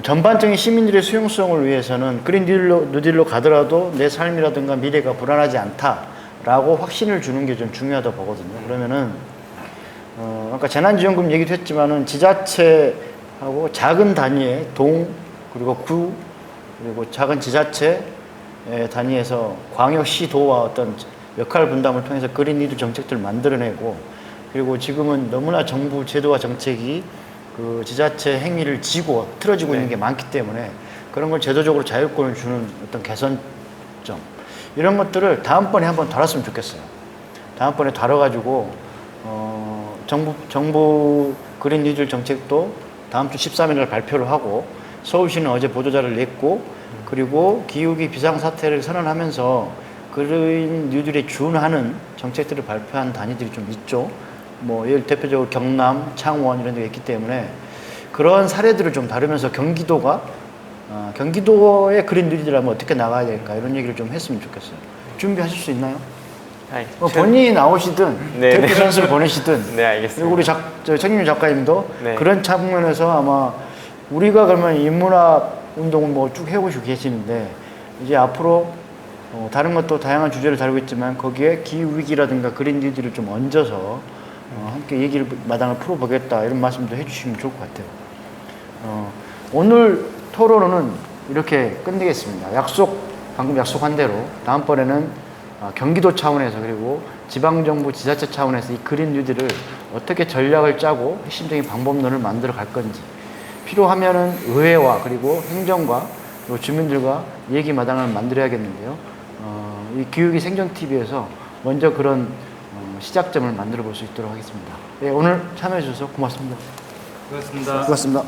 전반적인 시민들의 수용성을 위해서는 그린 뉴딜로 가더라도 내 삶이라든가 미래가 불안하지 않다라고 확신을 주는 게 좀 중요하다고 보거든요. 그러면은 아까 재난지원금 얘기도 했지만은 지자체하고 작은 단위의 동 그리고 구 그리고 작은 지자체 단위에서 광역시도와 어떤 역할 분담을 통해서 그린 뉴딜 정책들을 만들어내고 그리고 지금은 너무나 정부 제도와 정책이 그 지자체 행위를 지고 틀어지고 있는 게 많기 때문에 그런 걸 제도적으로 자율권을 주는 어떤 개선점 이런 것들을 다음번에 한번 다뤘으면 좋겠어요. 다음번에 다뤄가지고 정부 그린 뉴딜 정책도 다음 주 13일 날 발표를 하고 서울시는 어제 보도자를 냈고 그리고 기후위기 비상사태를 선언하면서 그린 뉴딜에 준하는 정책들을 발표한 단위들이 좀 있죠. 뭐 예를 대표적으로 경남, 창원 이런 데가 있기 때문에 그런 사례들을 좀 다루면서 경기도의 그린 뉴딜이라면 어떻게 나가야 될까 이런 얘기를 좀 했으면 좋겠어요. 준비하실 수 있나요? 뭐 본인이 나오시든 네, 대표 네. 선수를 보내시든 네, 알겠습니다. 그리고 우리 청림 작가님도 네. 그런 측면에서 아마 우리가 그러면 인문학 운동을 뭐 쭉 해오시고 계시는데 이제 앞으로 다른 것도 다양한 주제를 다루고 있지만 거기에 기후위기라든가 그린 뉴딜을 좀 얹어서 함께 얘기를 마당을 풀어보겠다 이런 말씀도 해주시면 좋을 것 같아요. 오늘 토론은 이렇게 끝내겠습니다. 방금 약속한 대로 다음번에는 경기도 차원에서 그리고 지방정부 지자체 차원에서 이 그린 뉴딜을 어떻게 전략을 짜고 핵심적인 방법론을 만들어 갈 건지 필요하면은 의회와 그리고 행정과 그리고 주민들과 얘기 마당을 만들어야겠는데요. 이 기후위기 생존TV에서 먼저 그런 시작점을 만들어 볼 수 있도록 하겠습니다. 네, 오늘 참여해 주셔서 고맙습니다. 고맙습니다. 고맙습니다.